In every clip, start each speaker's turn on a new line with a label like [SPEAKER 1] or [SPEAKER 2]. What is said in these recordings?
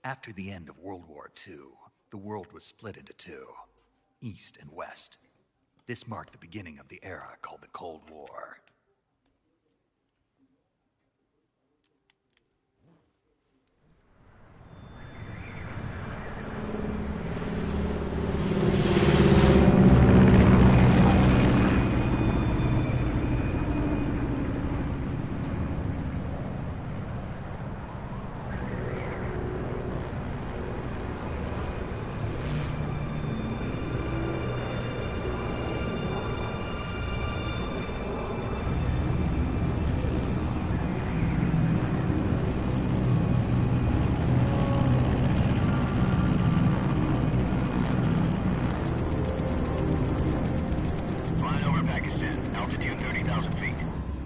[SPEAKER 1] After the end of World War II, the world was split into two, East and West. This marked the beginning of the era called the Cold War.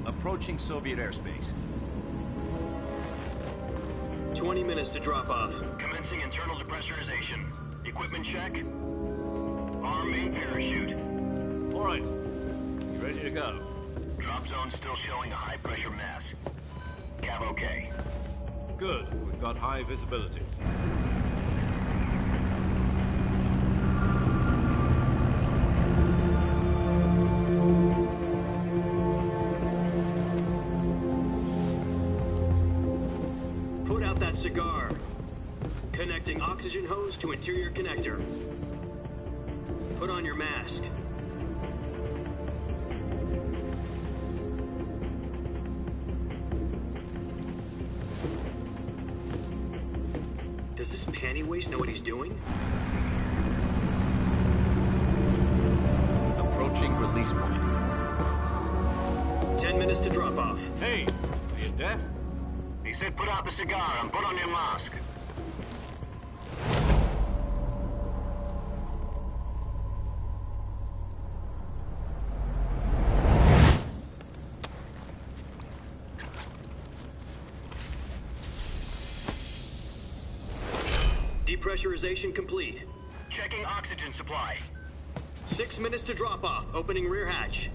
[SPEAKER 2] Approaching Soviet airspace.
[SPEAKER 3] 20 minutes to drop off.
[SPEAKER 4] Commencing internal depressurization. Equipment check. Arm main parachute.
[SPEAKER 2] All right. You ready to go?
[SPEAKER 4] Drop zone still showing a high pressure mass. Cav okay.
[SPEAKER 2] Good. We've got high visibility.
[SPEAKER 3] Cigar. Connecting oxygen hose to interior connector. Put on your mask. Does this panty waste know what he's doing?
[SPEAKER 2] Approaching release point.
[SPEAKER 3] 10 minutes to drop off.
[SPEAKER 2] Hey, are you deaf?
[SPEAKER 4] He said put out the cigar and put on your mask.
[SPEAKER 3] Depressurization complete.
[SPEAKER 4] Checking oxygen supply.
[SPEAKER 3] 6 minutes to drop off. Opening rear hatch.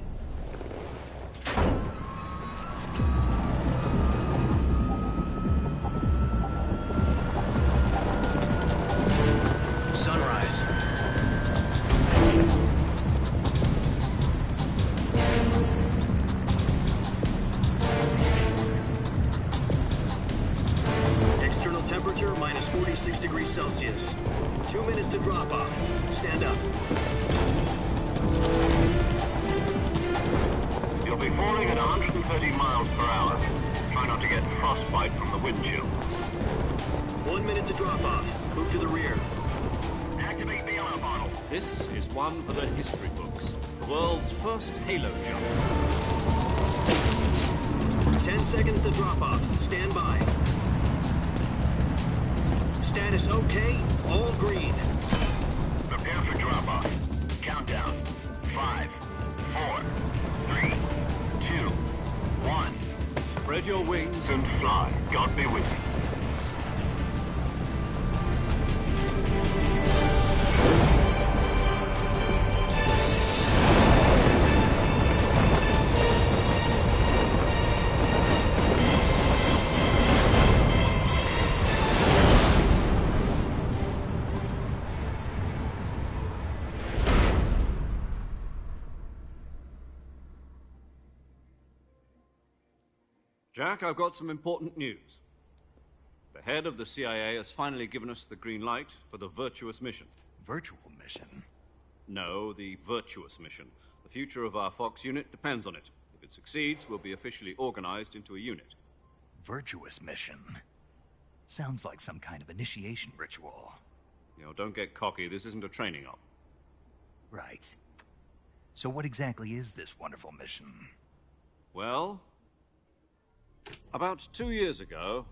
[SPEAKER 3] Temperature minus 46 degrees Celsius. 2 minutes to drop off. Stand up.
[SPEAKER 4] You'll be falling at 130 miles per hour. Try not to get frostbite from the wind chill.
[SPEAKER 3] 1 minute to drop off. Move to the rear.
[SPEAKER 4] Activate the alarm bottle.
[SPEAKER 2] This is one for the history books. The world's first halo jump.
[SPEAKER 3] 10 seconds to drop off. Stand by. Status okay, all green.
[SPEAKER 4] Prepare for drop-off. Countdown. 5, 4, 3, 2, 1.
[SPEAKER 2] Spread your wings
[SPEAKER 4] And fly. God be with you.
[SPEAKER 2] Jack, I've got some important news. The head of the CIA has finally given us the green light for the Virtuous mission.
[SPEAKER 1] Virtual mission?
[SPEAKER 2] No, the Virtuous mission. The future of our Fox unit depends on it. If it succeeds, we'll be officially organized into a unit.
[SPEAKER 1] Virtuous mission? Sounds like some kind of initiation ritual.
[SPEAKER 2] You know, don't get cocky. This isn't a training op.
[SPEAKER 1] Right. So what exactly is this wonderful mission?
[SPEAKER 2] Well, about 2 years ago,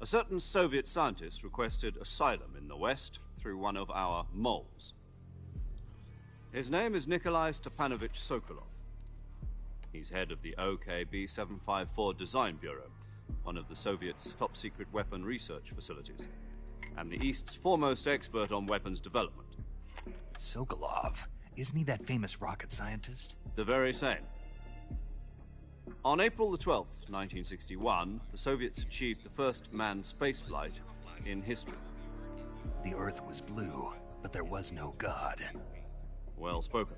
[SPEAKER 2] a certain Soviet scientist requested asylum in the West through one of our moles. His name is Nikolai Stepanovich Sokolov. He's head of the OKB-754 Design Bureau, one of the Soviets' top-secret weapon research facilities, and the East's foremost expert on weapons development.
[SPEAKER 1] Sokolov? Isn't he that famous rocket scientist?
[SPEAKER 2] The very same. On April the 12th, 1961, the Soviets achieved the first manned spaceflight in history.
[SPEAKER 1] The Earth was blue, but there was no God.
[SPEAKER 2] Well spoken.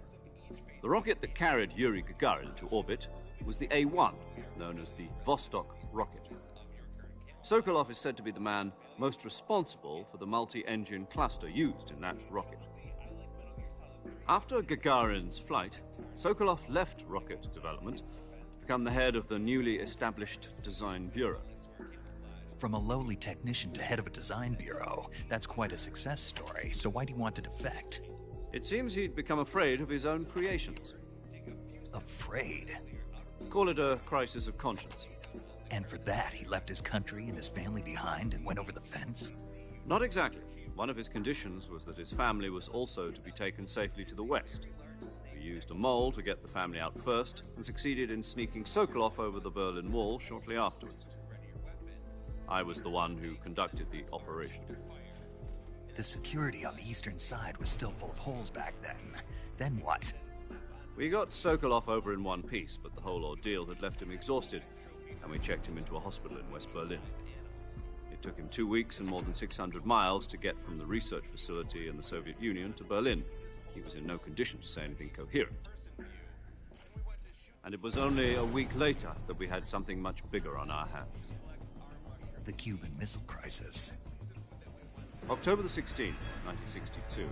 [SPEAKER 2] The rocket that carried Yuri Gagarin to orbit was the A-1, known as the Vostok rocket. Sokolov is said to be the man most responsible for the multi-engine cluster used in that rocket. After Gagarin's flight, Sokolov left rocket development to become the head of the newly established Design Bureau.
[SPEAKER 1] From a lowly technician to head of a design bureau, that's quite a success story, so why'd he want to defect?
[SPEAKER 2] It seems he'd become afraid of his own creations.
[SPEAKER 1] Afraid?
[SPEAKER 2] Call it a crisis of conscience.
[SPEAKER 1] And for that, he left his country and his family behind and went over the fence?
[SPEAKER 2] Not exactly. One of his conditions was that his family was also to be taken safely to the west. He used a mole to get the family out first and succeeded in sneaking Sokolov over the Berlin Wall shortly afterwards. I was the one who conducted the operation.
[SPEAKER 1] The security on the eastern side was still full of holes back then. Then what?
[SPEAKER 2] We got Sokolov over in one piece, but the whole ordeal had left him exhausted, and we checked him into a hospital in West Berlin. It took him 2 weeks and more than 600 miles to get from the research facility in the Soviet Union to Berlin. He was in no condition to say anything coherent. And it was only a week later that we had something much bigger on our hands.
[SPEAKER 1] The Cuban Missile Crisis.
[SPEAKER 2] October the 16th, 1962,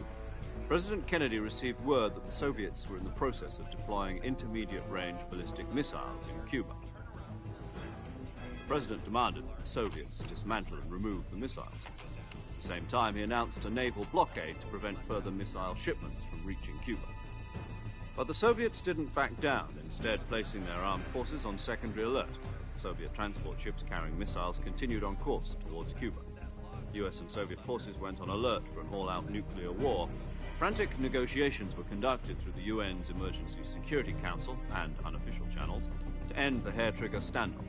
[SPEAKER 2] President Kennedy received word that the Soviets were in the process of deploying intermediate-range ballistic missiles in Cuba. The President demanded that the Soviets dismantle and remove the missiles. At the same time, he announced a naval blockade to prevent further missile shipments from reaching Cuba. But the Soviets didn't back down, instead placing their armed forces on secondary alert. Soviet transport ships carrying missiles continued on course towards Cuba. US and Soviet forces went on alert for an all-out nuclear war. Frantic negotiations were conducted through the UN's Emergency Security Council and unofficial channels to end the hair-trigger standoff.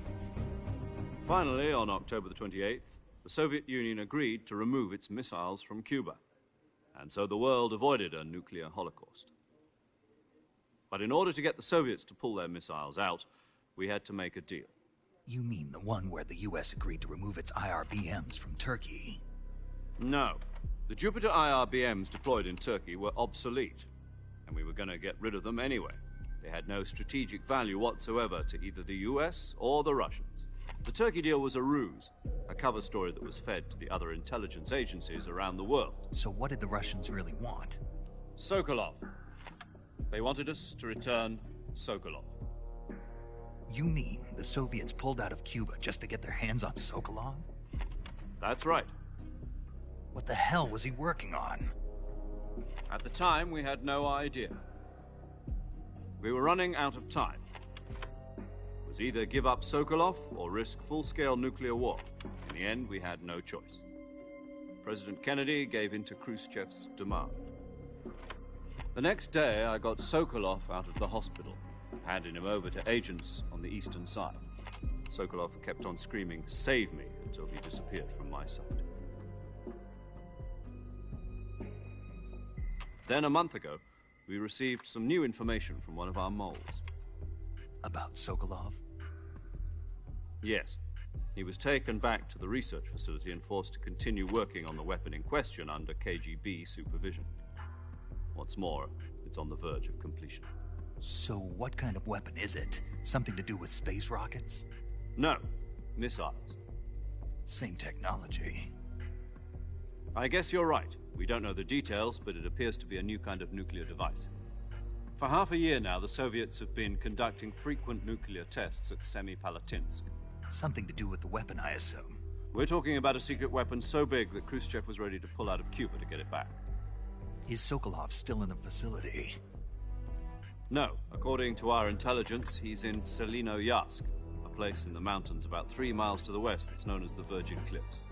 [SPEAKER 2] Finally, on October the 28th, the Soviet Union agreed to remove its missiles from Cuba, and so the world avoided a nuclear holocaust. But in order to get the Soviets to pull their missiles out, we had to make a deal.
[SPEAKER 1] You mean the one where the US agreed to remove its IRBMs from Turkey?
[SPEAKER 2] No. The Jupiter IRBMs deployed in Turkey were obsolete, and we were going to get rid of them anyway. They had no strategic value whatsoever to either the US or the Russians. The Turkey deal was a ruse, a cover story that was fed to the other intelligence agencies around the world.
[SPEAKER 1] So what did the Russians really want?
[SPEAKER 2] Sokolov. They wanted us to return Sokolov.
[SPEAKER 1] You mean the Soviets pulled out of Cuba just to get their hands on Sokolov?
[SPEAKER 2] That's right.
[SPEAKER 1] What the hell was he working on?
[SPEAKER 2] At the time, we had no idea. We were running out of time. It was either give up Sokolov or risk full-scale nuclear war. In the end, we had no choice. President Kennedy gave in to Khrushchev's demand. The next day, I got Sokolov out of the hospital, handing him over to agents on the eastern side. Sokolov kept on screaming, "Save me," until he disappeared from my sight. Then, a month ago, we received some new information from one of our moles.
[SPEAKER 1] About Sokolov?
[SPEAKER 2] Yes. He was taken back to the research facility and forced to continue working on the weapon in question under KGB supervision. What's more, it's on the verge of completion.
[SPEAKER 1] So what kind of weapon is it? Something to do with space rockets?
[SPEAKER 2] No, missiles.
[SPEAKER 1] Same technology.
[SPEAKER 2] I guess you're right. We don't know the details, but it appears to be a new kind of nuclear device. For half a year now, the Soviets have been conducting frequent nuclear tests at Semipalatinsk.
[SPEAKER 1] Something to do with the weapon, I assume.
[SPEAKER 2] We're talking about a secret weapon so big that Khrushchev was ready to pull out of Cuba to get it back.
[SPEAKER 1] Is Sokolov still in the facility?
[SPEAKER 2] No. According to our intelligence, he's in Selinoyarsk, a place in the mountains about 3 miles to the west that's known as the Virgin Cliffs.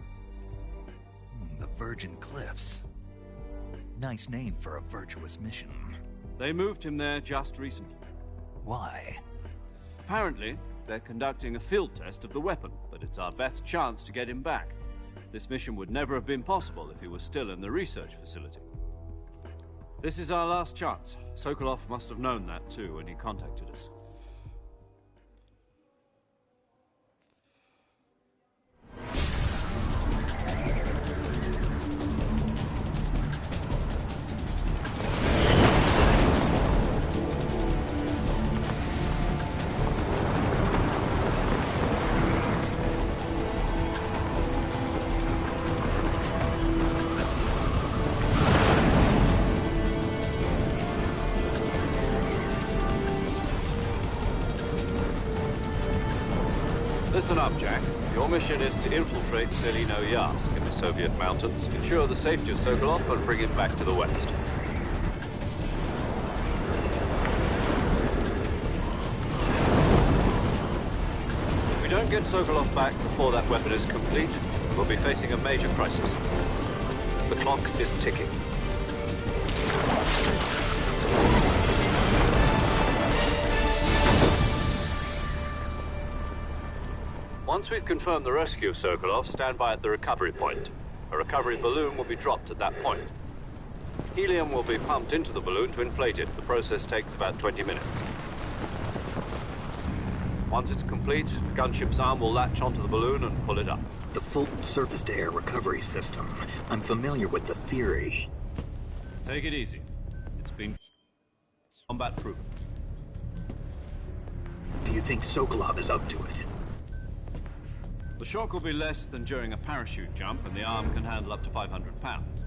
[SPEAKER 1] The Virgin Cliffs. Nice name for a virtuous mission.
[SPEAKER 2] They moved him there just recently.
[SPEAKER 1] Why?
[SPEAKER 2] Apparently, they're conducting a field test of the weapon, but it's our best chance to get him back. This mission would never have been possible if he was still in the research facility. This is our last chance. Sokolov must have known that too when he contacted us. Listen up, Jack. Your mission is to infiltrate Selino-Yarsk in the Soviet mountains, ensure the safety of Sokolov, and bring him back to the west. If we don't get Sokolov back before that weapon is complete, we'll be facing a major crisis. The clock is ticking. Once we've confirmed the rescue of Sokolov, stand by at the recovery point. A recovery balloon will be dropped at that point. Helium will be pumped into the balloon to inflate it. The process takes about 20 minutes. Once it's complete, the gunship's arm will latch onto the balloon and pull it up.
[SPEAKER 1] The Fulton surface-to-air recovery system. I'm familiar with the theory.
[SPEAKER 2] Take it easy. It's been combat-proven.
[SPEAKER 1] Do you think Sokolov is up to it?
[SPEAKER 2] The shock will be less than during a parachute jump, and the arm can handle up to 500 pounds.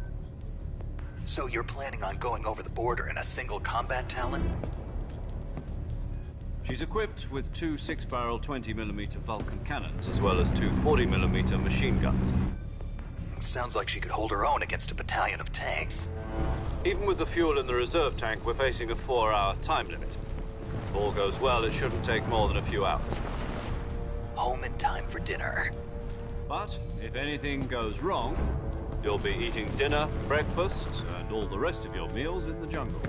[SPEAKER 1] So you're planning on going over the border in a single combat Talon?
[SPEAKER 2] She's equipped with two 6-barrel 20mm Vulcan cannons, as well as two 40mm machine guns.
[SPEAKER 1] Sounds like she could hold her own against a battalion of tanks.
[SPEAKER 2] Even with the fuel in the reserve tank, we're facing a 4-hour time limit. If all goes well, it shouldn't take more than a few hours.
[SPEAKER 1] Home in time for dinner.
[SPEAKER 2] But if anything goes wrong, you'll be eating dinner, breakfast, and all the rest of your meals in the jungle.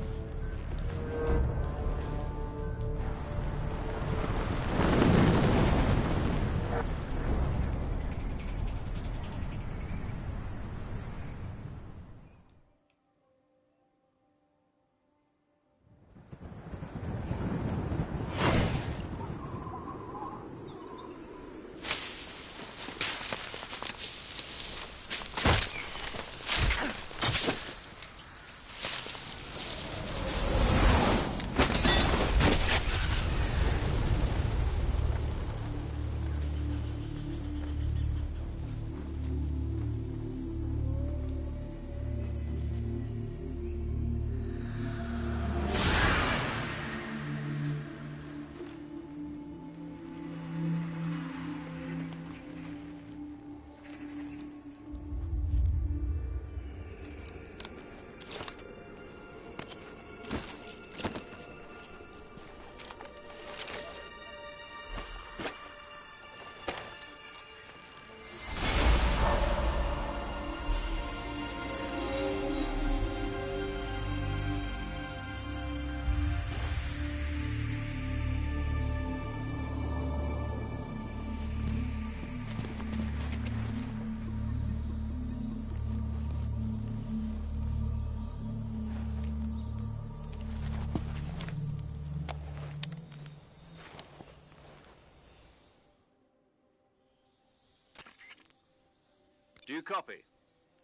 [SPEAKER 2] Do you copy?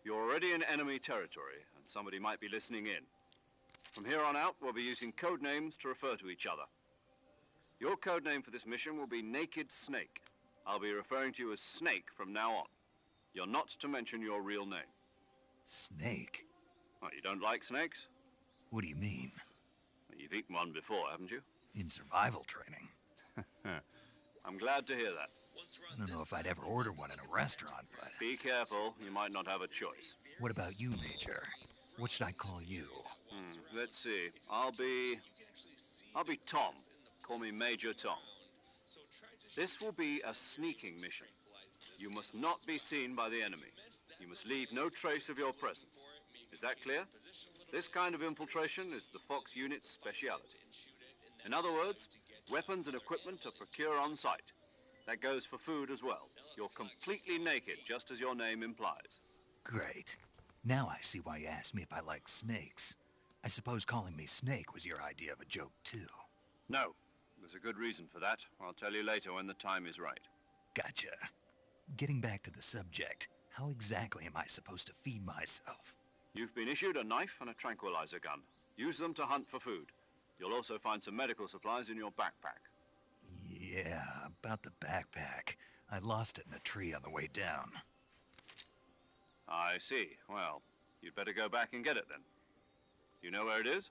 [SPEAKER 2] You're already in enemy territory, and somebody might be listening in. From here on out, we'll be using code names to refer to each other. Your code name for this mission will be Naked Snake. I'll be referring to you as Snake from now on. You're not to mention your real name.
[SPEAKER 1] Snake?
[SPEAKER 2] Oh, you don't like snakes?
[SPEAKER 1] What do you mean?
[SPEAKER 2] Well, you've eaten one before, haven't you?
[SPEAKER 1] In survival training.
[SPEAKER 2] I'm glad to hear that.
[SPEAKER 1] I don't know if I'd ever order one in a restaurant, but...
[SPEAKER 2] Be careful, you might not have a choice.
[SPEAKER 1] What about you, Major? What should I call you?
[SPEAKER 2] Let's see. I'll be Tom. Call me Major Tom. This will be a sneaking mission. You must not be seen by the enemy. You must leave no trace of your presence. Is that clear? This kind of infiltration is the Fox unit's speciality. In other words, weapons and equipment are procured on site. That goes for food as well. You're completely naked, just as your name implies.
[SPEAKER 1] Great. Now I see why you asked me if I like snakes. I suppose calling me Snake was your idea of a joke, too.
[SPEAKER 2] No. There's a good reason for that. I'll tell you later when the time is right.
[SPEAKER 1] Gotcha. Getting back to the subject, how exactly am I supposed to feed myself?
[SPEAKER 2] You've been issued a knife and a tranquilizer gun. Use them to hunt for food. You'll also find some medical supplies in your backpack.
[SPEAKER 1] Yeah, about the backpack. I lost it in a tree on the way down.
[SPEAKER 2] I see. Well, you'd better go back and get it then. You know where it is?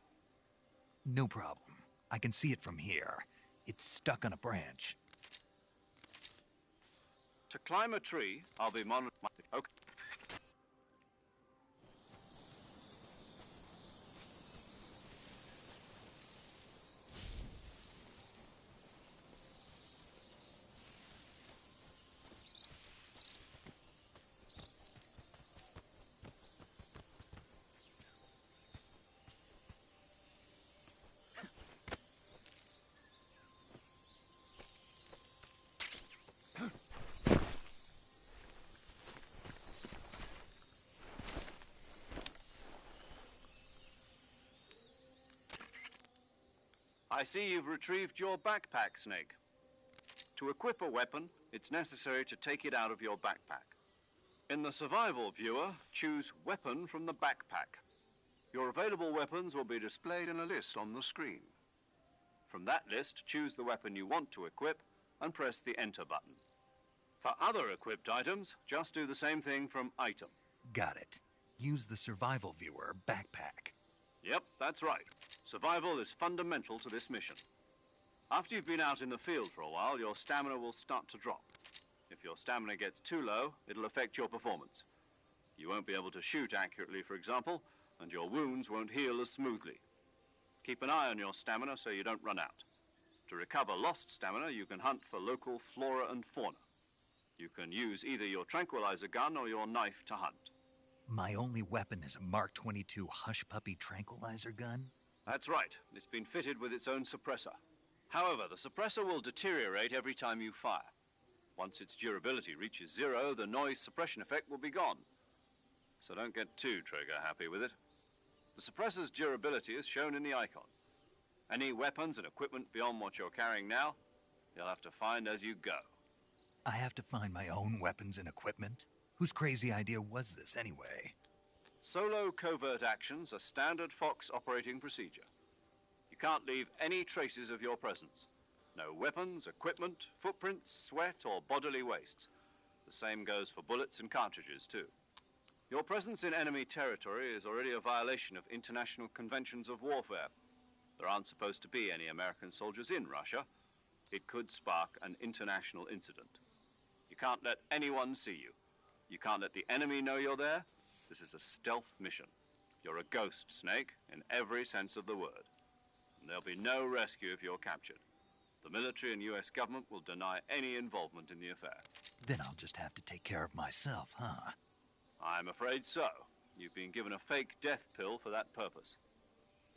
[SPEAKER 1] No problem. I can see it from here. It's stuck on a branch.
[SPEAKER 2] To climb a tree, I'll be monitoring. Okay. I see you've retrieved your backpack, Snake. To equip a weapon, it's necessary to take it out of your backpack. In the survival viewer, choose Weapon from the backpack. Your available weapons will be displayed in a list on the screen. From that list, choose the weapon you want to equip and press the Enter button. For other equipped items, just do the same thing from Item.
[SPEAKER 1] Got it. Use the survival viewer backpack.
[SPEAKER 2] Yep, that's right. Survival is fundamental to this mission. After you've been out in the field for a while, your stamina will start to drop. If your stamina gets too low, it'll affect your performance. You won't be able to shoot accurately, for example, and your wounds won't heal as smoothly. Keep an eye on your stamina so you don't run out. To recover lost stamina, you can hunt for local flora and fauna. You can use either your tranquilizer gun or your knife to hunt.
[SPEAKER 1] My only weapon is a Mark 22 Hush Puppy tranquilizer gun?
[SPEAKER 2] That's right. It's been fitted with its own suppressor. However, the suppressor will deteriorate every time you fire. Once its durability reaches 0, the noise suppression effect will be gone. So don't get too trigger-happy with it. The suppressor's durability is shown in the icon. Any weapons and equipment beyond what you're carrying now, you'll have to find as you go.
[SPEAKER 1] I have to find my own weapons and equipment? Whose crazy idea was this, anyway?
[SPEAKER 2] Solo covert actions are standard Fox operating procedure. You can't leave any traces of your presence. No weapons, equipment, footprints, sweat, or bodily wastes. The same goes for bullets and cartridges, too. Your presence in enemy territory is already a violation of international conventions of warfare. There aren't supposed to be any American soldiers in Russia. It could spark an international incident. You can't let anyone see you. You can't let the enemy know you're there. This is a stealth mission. You're a ghost, Snake, in every sense of the word. And there'll be no rescue if you're captured. The military and US government will deny any involvement in the affair.
[SPEAKER 1] Then I'll just have to take care of myself, huh?
[SPEAKER 2] I'm afraid so. You've been given a fake death pill for that purpose.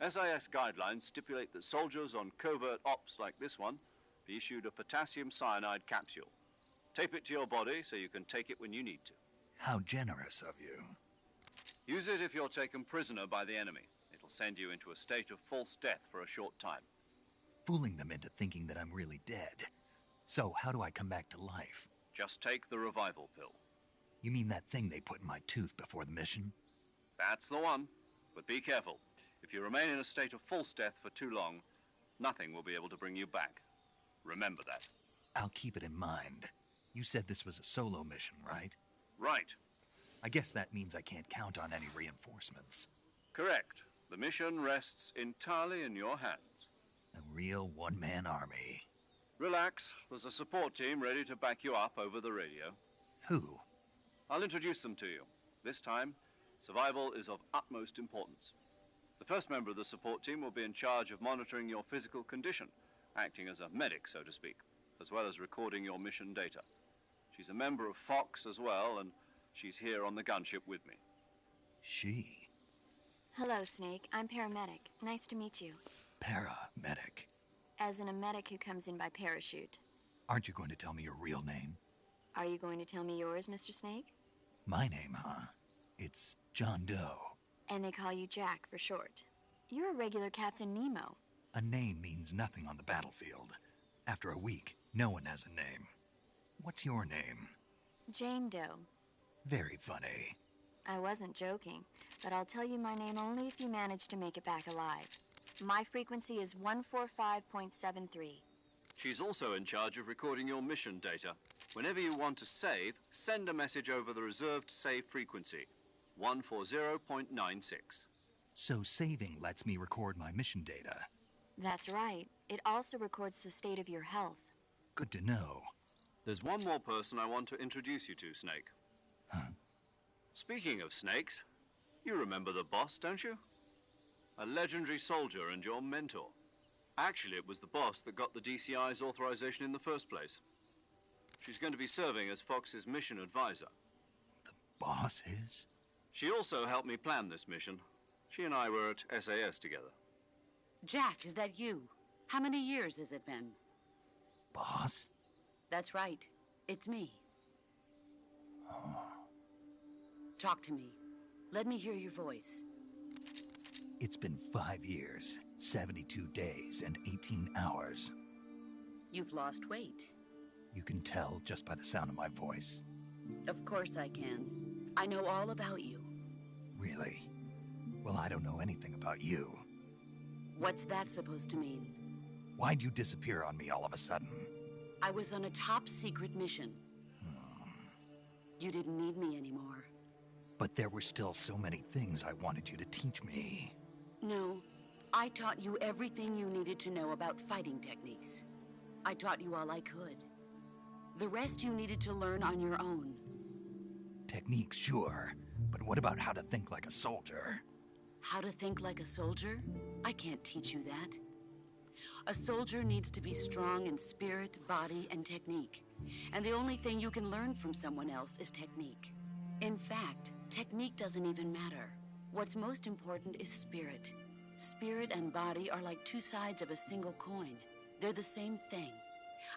[SPEAKER 2] SIS guidelines stipulate that soldiers on covert ops like this one be issued a potassium cyanide capsule. Tape it to your body so you can take it when you need to.
[SPEAKER 1] How generous of you.
[SPEAKER 2] Use it if you're taken prisoner by the enemy. It'll send you into a state of false death for a short time.
[SPEAKER 1] Fooling them into thinking that I'm really dead. So, how do I come back to life?
[SPEAKER 2] Just take the revival pill.
[SPEAKER 1] You mean that thing they put in my tooth before the mission?
[SPEAKER 2] That's the one. But be careful. If you remain in a state of false death for too long, nothing will be able to bring you back. Remember that.
[SPEAKER 1] I'll keep it in mind. You said this was a solo mission, right?
[SPEAKER 2] Right.
[SPEAKER 1] I guess that means I can't count on any reinforcements.
[SPEAKER 2] Correct. The mission rests entirely in your hands.
[SPEAKER 1] A real one-man army.
[SPEAKER 2] Relax. There's a support team ready to back you up over the radio.
[SPEAKER 1] Who?
[SPEAKER 2] I'll introduce them to you. This time, survival is of utmost importance. The first member of the support team will be in charge of monitoring your physical condition, acting as a medic, so to speak, as well as recording your mission data. She's a member of Fox as well, and she's here on the gunship with me.
[SPEAKER 1] She?
[SPEAKER 5] Hello, Snake. I'm paramedic. Nice to meet you.
[SPEAKER 1] Paramedic.
[SPEAKER 5] As in a medic who comes in by parachute.
[SPEAKER 1] Aren't you going to tell me your real name?
[SPEAKER 5] Are you going to tell me yours, Mr. Snake?
[SPEAKER 1] My name, huh? It's John Doe.
[SPEAKER 5] And they call you Jack for short. You're a regular Captain Nemo.
[SPEAKER 1] A name means nothing on the battlefield. After a week, no one has a name. What's your name?
[SPEAKER 5] Jane Doe.
[SPEAKER 1] Very funny.
[SPEAKER 5] I wasn't joking, but I'll tell you my name only if you manage to make it back alive. My frequency is 145.73.
[SPEAKER 2] She's also in charge of recording your mission data. Whenever you want to save, send a message over the reserved save frequency, 140.96.
[SPEAKER 1] So saving lets me record my mission data.
[SPEAKER 5] That's right. It also records the state of your health.
[SPEAKER 1] Good to know.
[SPEAKER 2] There's one more person I want to introduce you to, Snake.
[SPEAKER 1] Huh?
[SPEAKER 2] Speaking of snakes, you remember the boss, don't you? A legendary soldier and your mentor. Actually, it was the boss that got the DCI's authorization in the first place. She's going to be serving as Fox's mission advisor.
[SPEAKER 1] The boss is?
[SPEAKER 2] She also helped me plan this mission. She and I were at SAS together.
[SPEAKER 6] Jack, is that you? How many years has it been?
[SPEAKER 1] Boss?
[SPEAKER 6] That's right. It's me.
[SPEAKER 1] Oh.
[SPEAKER 6] Talk to me. Let me hear your voice.
[SPEAKER 1] It's been 5 years, 72 days, and 18 hours.
[SPEAKER 6] You've lost weight.
[SPEAKER 1] You can tell just by the sound of my voice.
[SPEAKER 6] Of course I can. I know all about you.
[SPEAKER 1] Really? Well, I don't know anything about you.
[SPEAKER 6] What's that supposed to mean?
[SPEAKER 1] Why'd you disappear on me all of a sudden?
[SPEAKER 6] I was on a top-secret mission. You didn't need me anymore.
[SPEAKER 1] But there were still so many things I wanted you to teach me.
[SPEAKER 6] No, I taught you everything you needed to know about fighting techniques. I taught you all I could. The rest you needed to learn on your own.
[SPEAKER 1] Techniques, sure. But what about how to think like a soldier?
[SPEAKER 6] How to think like a soldier? I can't teach you that. A soldier needs to be strong in spirit, body, and technique. And the only thing you can learn from someone else is technique. In fact, technique doesn't even matter. What's most important is spirit. Spirit and body are like two sides of a single coin. They're the same thing.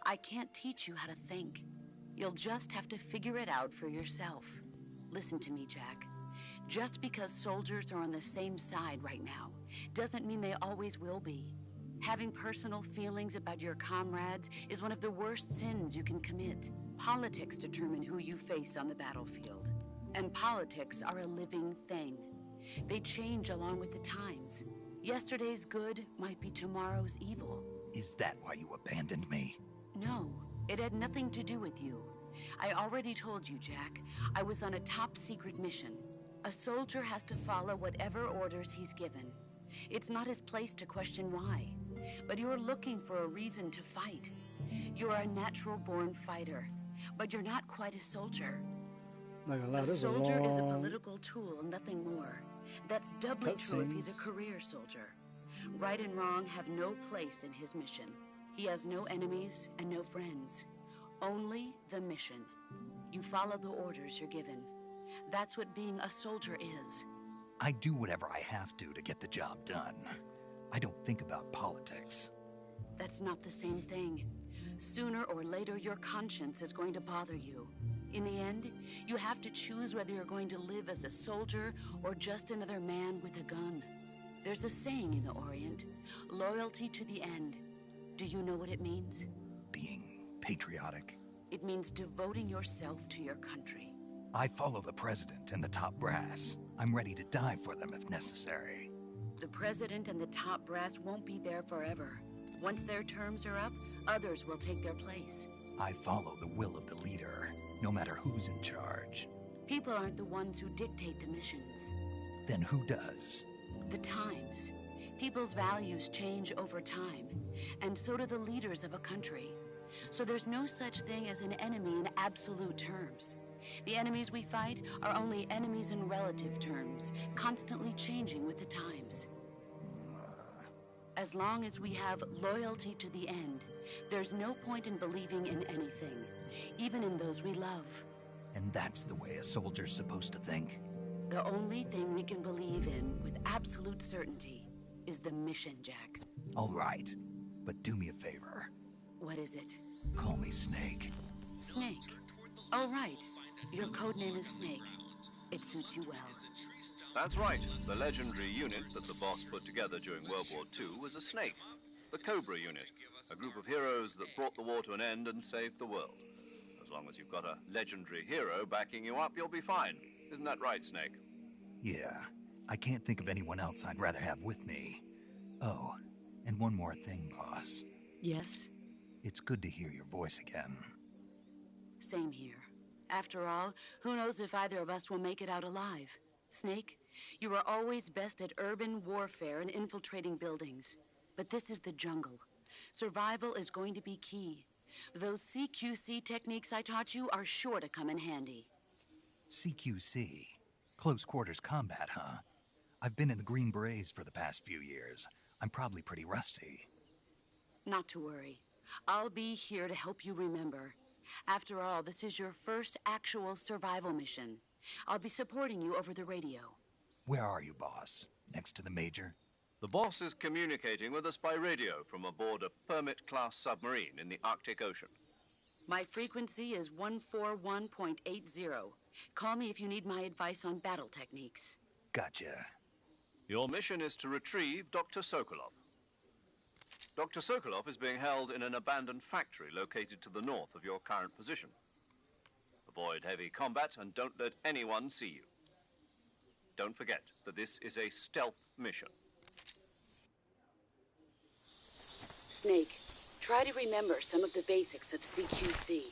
[SPEAKER 6] I can't teach you how to think. You'll just have to figure it out for yourself. Listen to me, Jack. Just because soldiers are on the same side right now doesn't mean they always will be. Having personal feelings about your comrades is one of the worst sins you can commit. Politics determine who you face on the battlefield. And politics are a living thing. They change along with the times. Yesterday's good might be tomorrow's evil.
[SPEAKER 1] Is that why you abandoned me?
[SPEAKER 6] No, it had nothing to do with you. I already told you, Jack. I was on a top-secret mission. A soldier has to follow whatever orders he's given. It's not his place to question why. But you're looking for a reason to fight. You're a natural-born fighter, but you're not quite a soldier. A soldier is a political tool, nothing more. That's doubly true if he's a career soldier. Right and wrong have no place in his mission. He has no enemies and no friends. Only the mission. You follow the orders you're given. That's what being a soldier is.
[SPEAKER 1] I do whatever I have to get the job done. I don't think about politics.
[SPEAKER 6] That's not the same thing. Sooner or later, your conscience is going to bother you. In the end, you have to choose whether you're going to live as a soldier or just another man with a gun. There's a saying in the Orient, loyalty to the end. Do you know what it means?
[SPEAKER 1] Being patriotic.
[SPEAKER 6] It means devoting yourself to your country.
[SPEAKER 1] I follow the president and the top brass. I'm ready to die for them if necessary.
[SPEAKER 6] The president and the top brass won't be there forever. Once their terms are up, others will take their place.
[SPEAKER 1] I follow the will of the leader, no matter who's in charge.
[SPEAKER 6] People aren't the ones who dictate the missions.
[SPEAKER 1] Then who does?
[SPEAKER 6] The times. People's values change over time, and so do the leaders of a country. So there's no such thing as an enemy in absolute terms. The enemies we fight are only enemies in relative terms, constantly changing with the times. As long as we have loyalty to the end, there's no point in believing in anything, even in those we love.
[SPEAKER 1] And that's the way a soldier's supposed to think?
[SPEAKER 6] The only thing we can believe in with absolute certainty is the mission, Jack.
[SPEAKER 1] All right, but do me a favor.
[SPEAKER 6] What is it?
[SPEAKER 1] Call me Snake.
[SPEAKER 6] Snake? Oh, right. Your codename is Snake. It suits you well.
[SPEAKER 2] That's right. The legendary unit that the boss put together during World War II was a snake. The Cobra unit. A group of heroes that brought the war to an end and saved the world. As long as you've got a legendary hero backing you up, you'll be fine. Isn't that right, Snake?
[SPEAKER 1] Yeah. I can't think of anyone else I'd rather have with me. Oh, and one more thing, boss.
[SPEAKER 6] Yes?
[SPEAKER 1] It's good to hear your voice again.
[SPEAKER 6] Same here. After all, who knows if either of us will make it out alive? Snake, you are always best at urban warfare and infiltrating buildings. But this is the jungle. Survival is going to be key. Those CQC techniques I taught you are sure to come in handy.
[SPEAKER 1] CQC? Close quarters combat, huh? I've been in the Green Berets for the past few years. I'm probably pretty rusty.
[SPEAKER 6] Not to worry. I'll be here to help you remember. After all, this is your first actual survival mission. I'll be supporting you over the radio.
[SPEAKER 1] Where are you, boss? Next to the Major?
[SPEAKER 2] The boss is communicating with us by radio from aboard a Permit-class submarine in the Arctic Ocean.
[SPEAKER 6] My frequency is 141.80. Call me if you need my advice on battle techniques.
[SPEAKER 1] Gotcha.
[SPEAKER 2] Your mission is to retrieve Dr. Sokolov. Dr. Sokolov is being held in an abandoned factory located to the north of your current position. Avoid heavy combat and don't let anyone see you. Don't forget that this is a stealth mission.
[SPEAKER 6] Snake, try to remember some of the basics of CQC.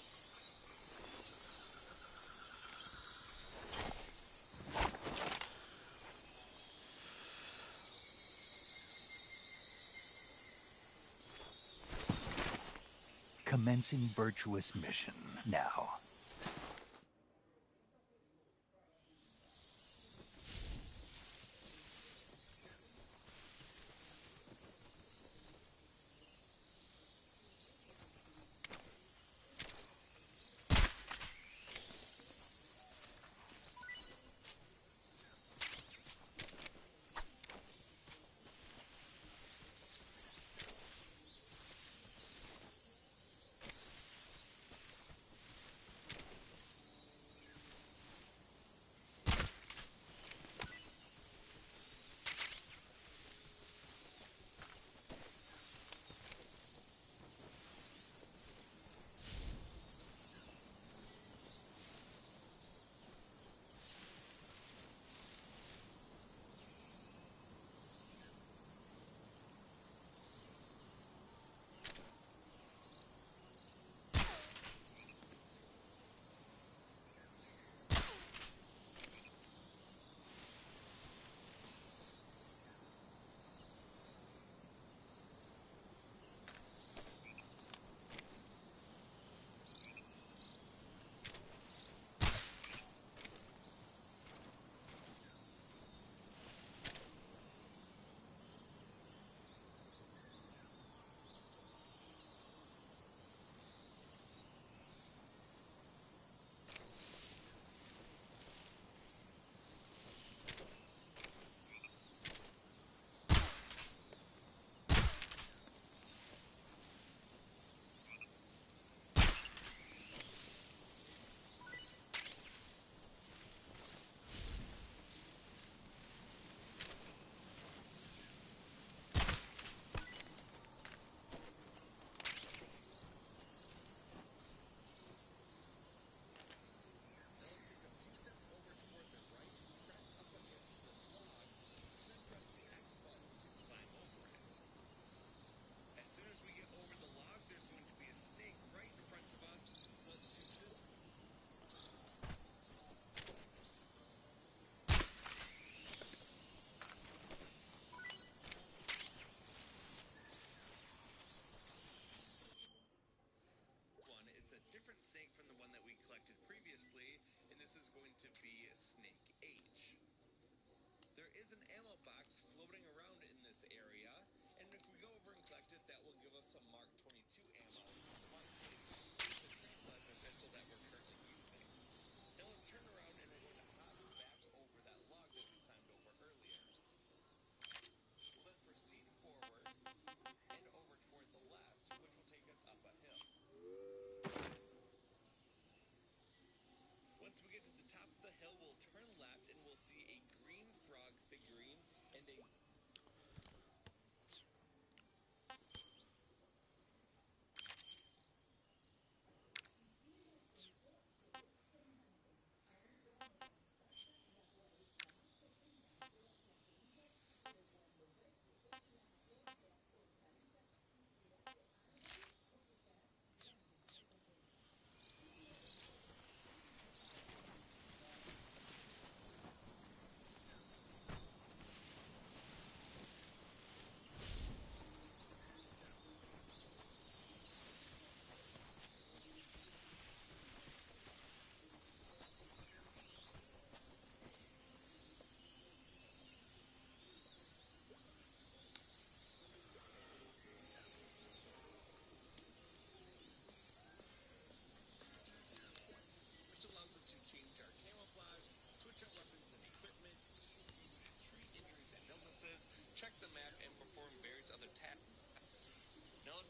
[SPEAKER 1] Commencing virtuous mission now.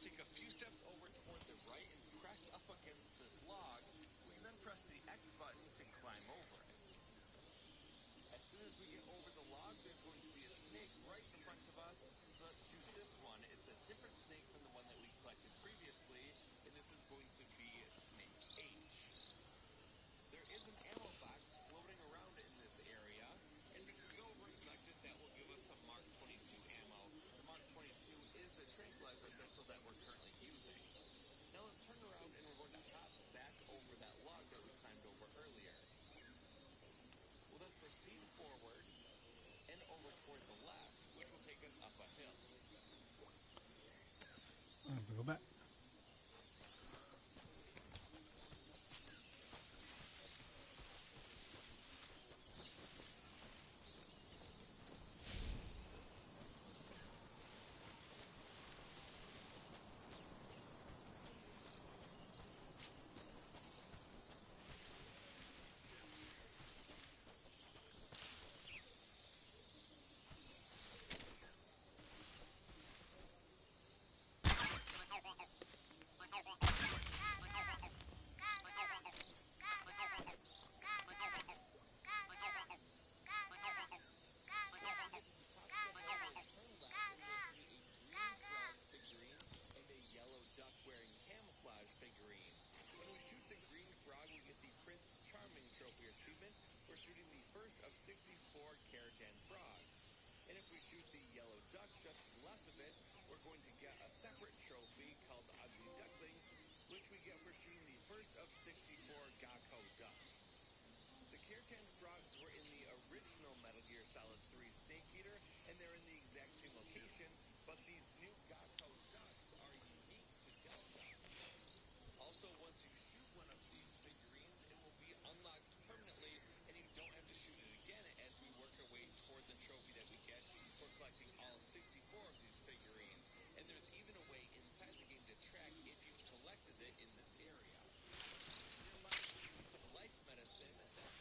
[SPEAKER 7] take a few steps over toward the right and press up against this log. We can then press the X button to climb over it. As soon as we get over the log, there's going to be a snake right in front of us. So let's shoot this one. It's a different snake from the one that we collected previously, and this is going to be Snake H. There is an ammo box floating around in this area, and we can go over and collect it. That will give us some Mark 22 ammo. The Mark 22 is the tranquilizer pistol that we're currently using. Now let's turn around and we're going to hop back over that log that we climbed over earlier. We'll then proceed forward and over toward the left, which will take us up a hill.
[SPEAKER 8] I have to go back. We're shooting the first of 64 Keratin frogs. And if we shoot the yellow duck just to the left of it, we're going to get a separate trophy called the Ugly Duckling, which we get for shooting the first of 64 Gakko ducks. The Keratin frogs were in the original Metal Gear Solid 3 Snake Eater, and they're in the exact same location, but these new Gakko ducks are unique to Delta. Also, once you shoot one of these figurines, it will be unlocked permanently, and you don't have to shoot it again as we work our way toward the trophy that we get for collecting all 64 of these figurines. And there's even a way inside the game to track if you've collected it in this area. You're allowed to use some life medicine, that's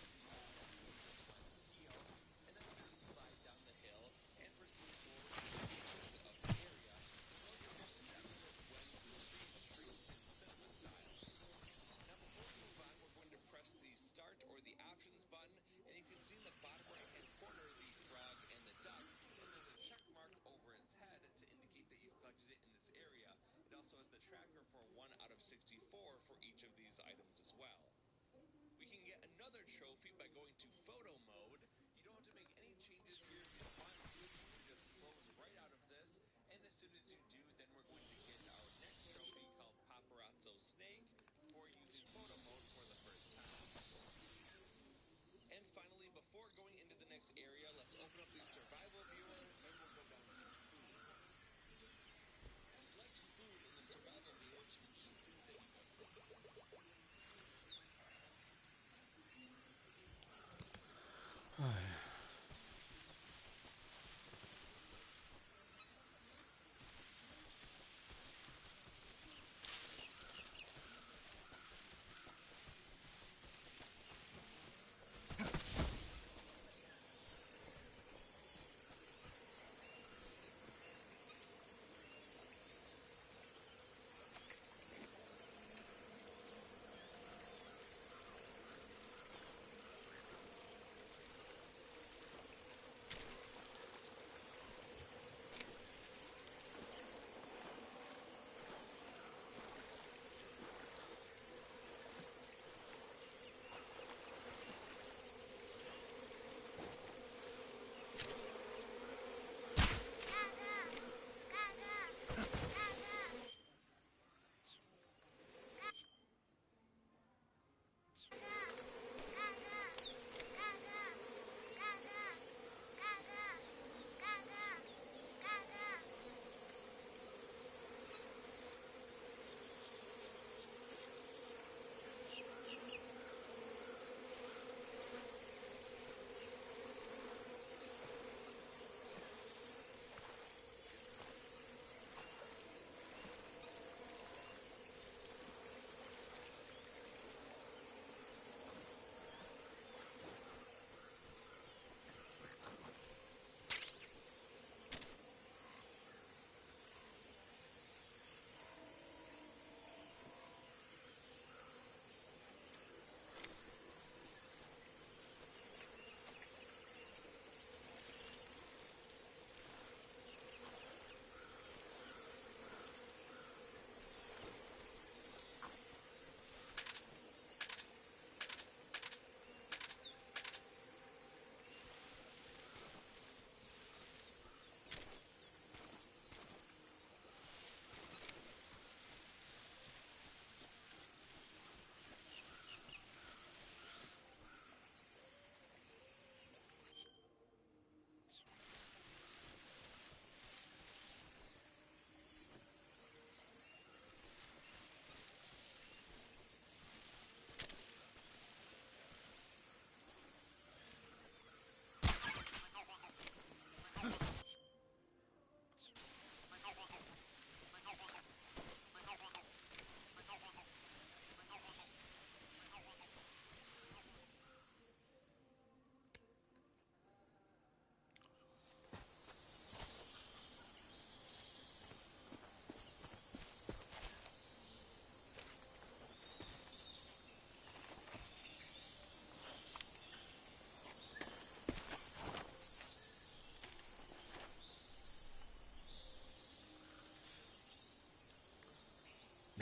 [SPEAKER 8] heal, and then we're going to slide down the hill and proceed forward to the end of the area. So you're going to exit when the screen shrinks in cinema style. Now before we move on, we're going to press the start or the options button, and you can see in the bottom right hand corner the frog and the duck, and there's a check mark over its head to indicate that you've collected it in this area. It also has the tracker for 1 out of 64 for each of these items as well. We can get another trophy by going to photo mode. You don't have to make any changes here if you don't want to. You can just close right out of this, and as soon as you do, then we're going to get our next trophy called Paparazzo Snake for using photo mode for the first time. And finally, before going into the next area, let's open up the survival viewer, and we'll go down to food. Select food in the survival viewer to eat food that you have.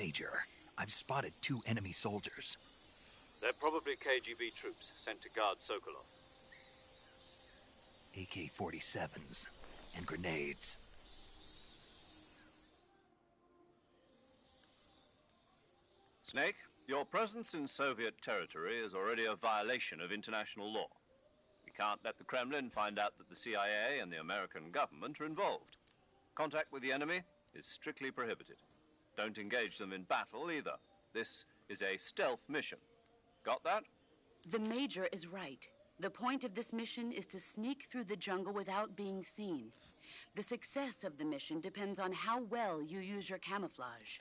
[SPEAKER 1] Major. I've spotted 2 enemy soldiers.
[SPEAKER 2] They're probably KGB troops sent to guard Sokolov.
[SPEAKER 1] AK-47s and grenades.
[SPEAKER 2] Snake, your presence in Soviet territory is already a violation of international law. We can't let the Kremlin find out that the CIA and the American government are involved. Contact with the enemy is strictly prohibited. Don't engage them in battle either. This is a stealth mission. Got that?
[SPEAKER 6] The Major is right. The point of this mission is to sneak through the jungle without being seen. The success of the mission depends on how well you use your camouflage.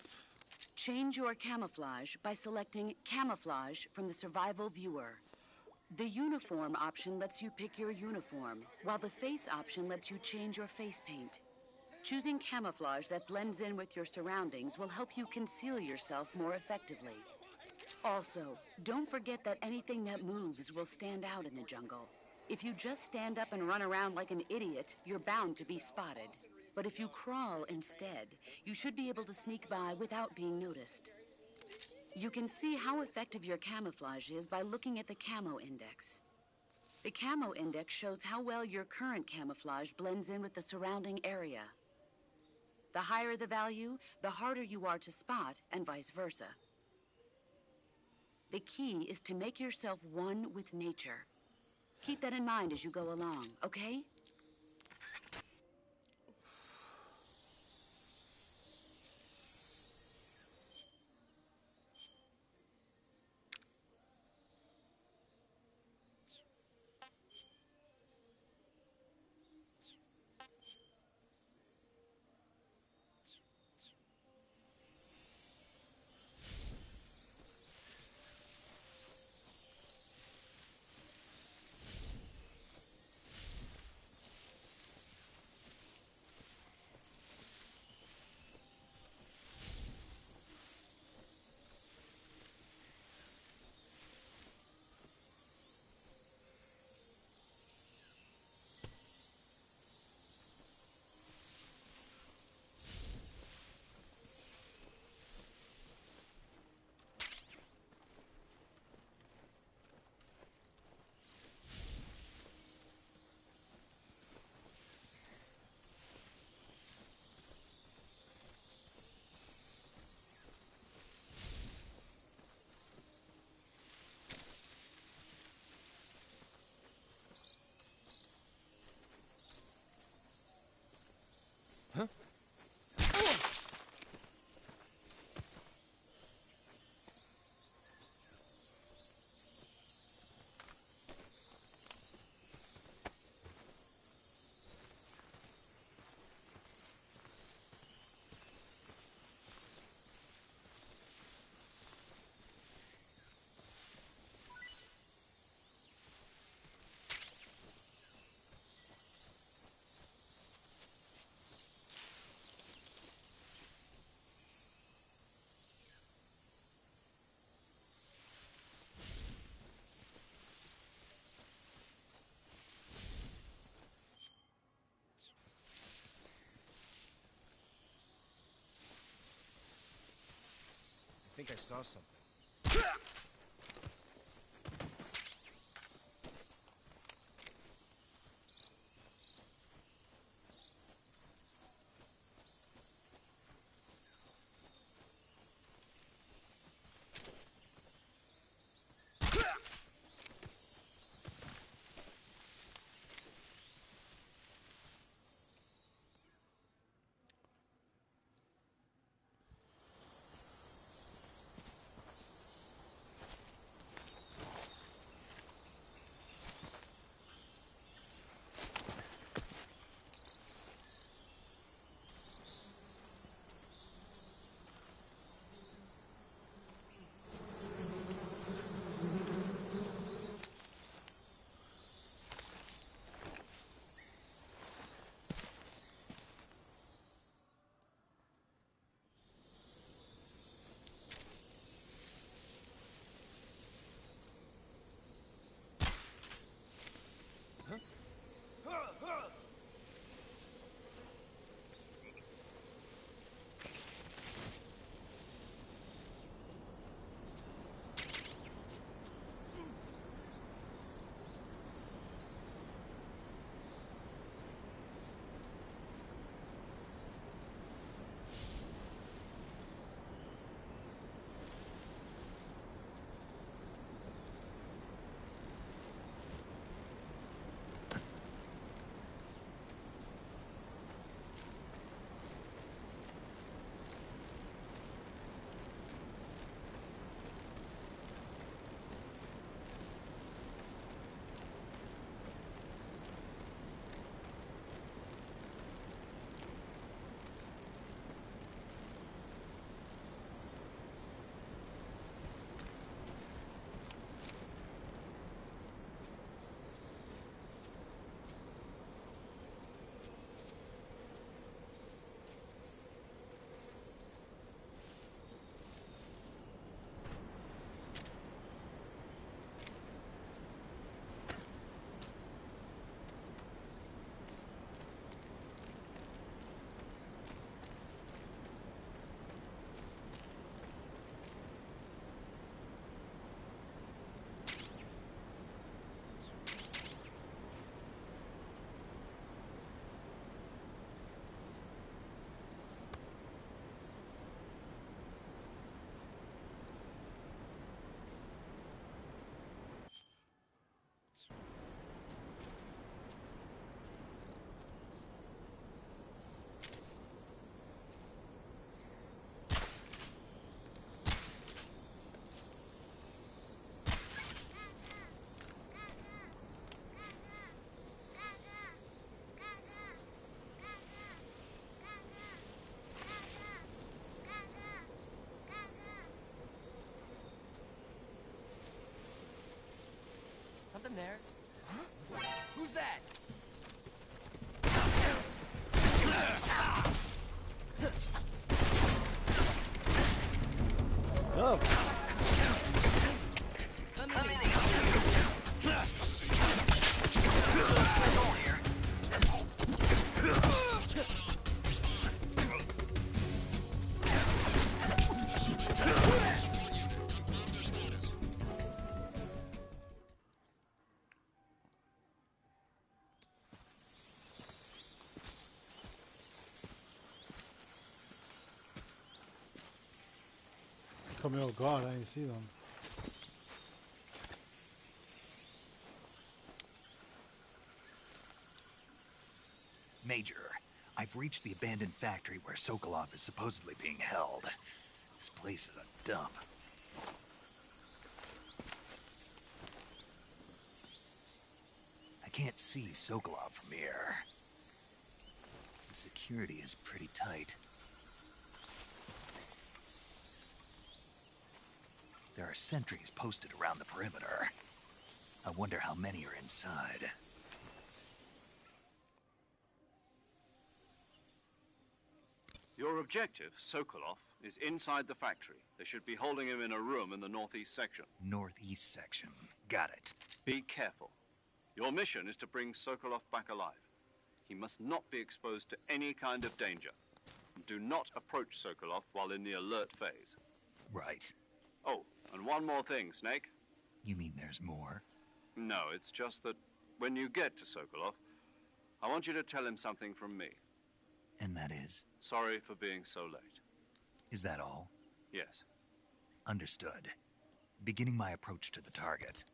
[SPEAKER 6] Change your camouflage by selecting Camouflage from the Survival Viewer. The Uniform option lets you pick your uniform, while the Face option lets you change your face paint. Choosing camouflage that blends in with your surroundings will help you conceal yourself more effectively. Also, don't forget that anything that moves will stand out in the jungle. If you just stand up and run around like an idiot, you're bound to be spotted. But if you crawl instead, you should be able to sneak by without being noticed. You can see how effective your camouflage is by looking at the Camo Index. The Camo Index shows how well your current camouflage blends in with the surrounding area. The higher the value, the harder you are to spot, and vice versa. The key is to make yourself one with nature. Keep that in mind as you go along, okay?
[SPEAKER 9] I think I saw something.
[SPEAKER 10] caught me off guard. I didn't see them.
[SPEAKER 1] Major, I've reached the abandoned factory where Sokolov is supposedly being held. This place is a dump. I can't see Sokolov from here. The security is pretty tight. There are sentries posted around the perimeter. I wonder how many are inside.
[SPEAKER 2] Your objective, Sokolov, is inside the factory. They should be holding him in a room in the northeast section.
[SPEAKER 1] Northeast section. Got it.
[SPEAKER 2] Be careful. Your mission is to bring Sokolov back alive. He must not be exposed to any kind of danger. Do not approach Sokolov while in the alert phase.
[SPEAKER 1] Right.
[SPEAKER 2] Oh, and one more thing, Snake.
[SPEAKER 1] You mean there's more?
[SPEAKER 2] No, it's just that when you get to Sokolov, I want you to tell him something from me.
[SPEAKER 1] And that is?
[SPEAKER 2] Sorry for being so late.
[SPEAKER 1] Is that all?
[SPEAKER 2] Yes.
[SPEAKER 1] Understood. Beginning my approach to the target.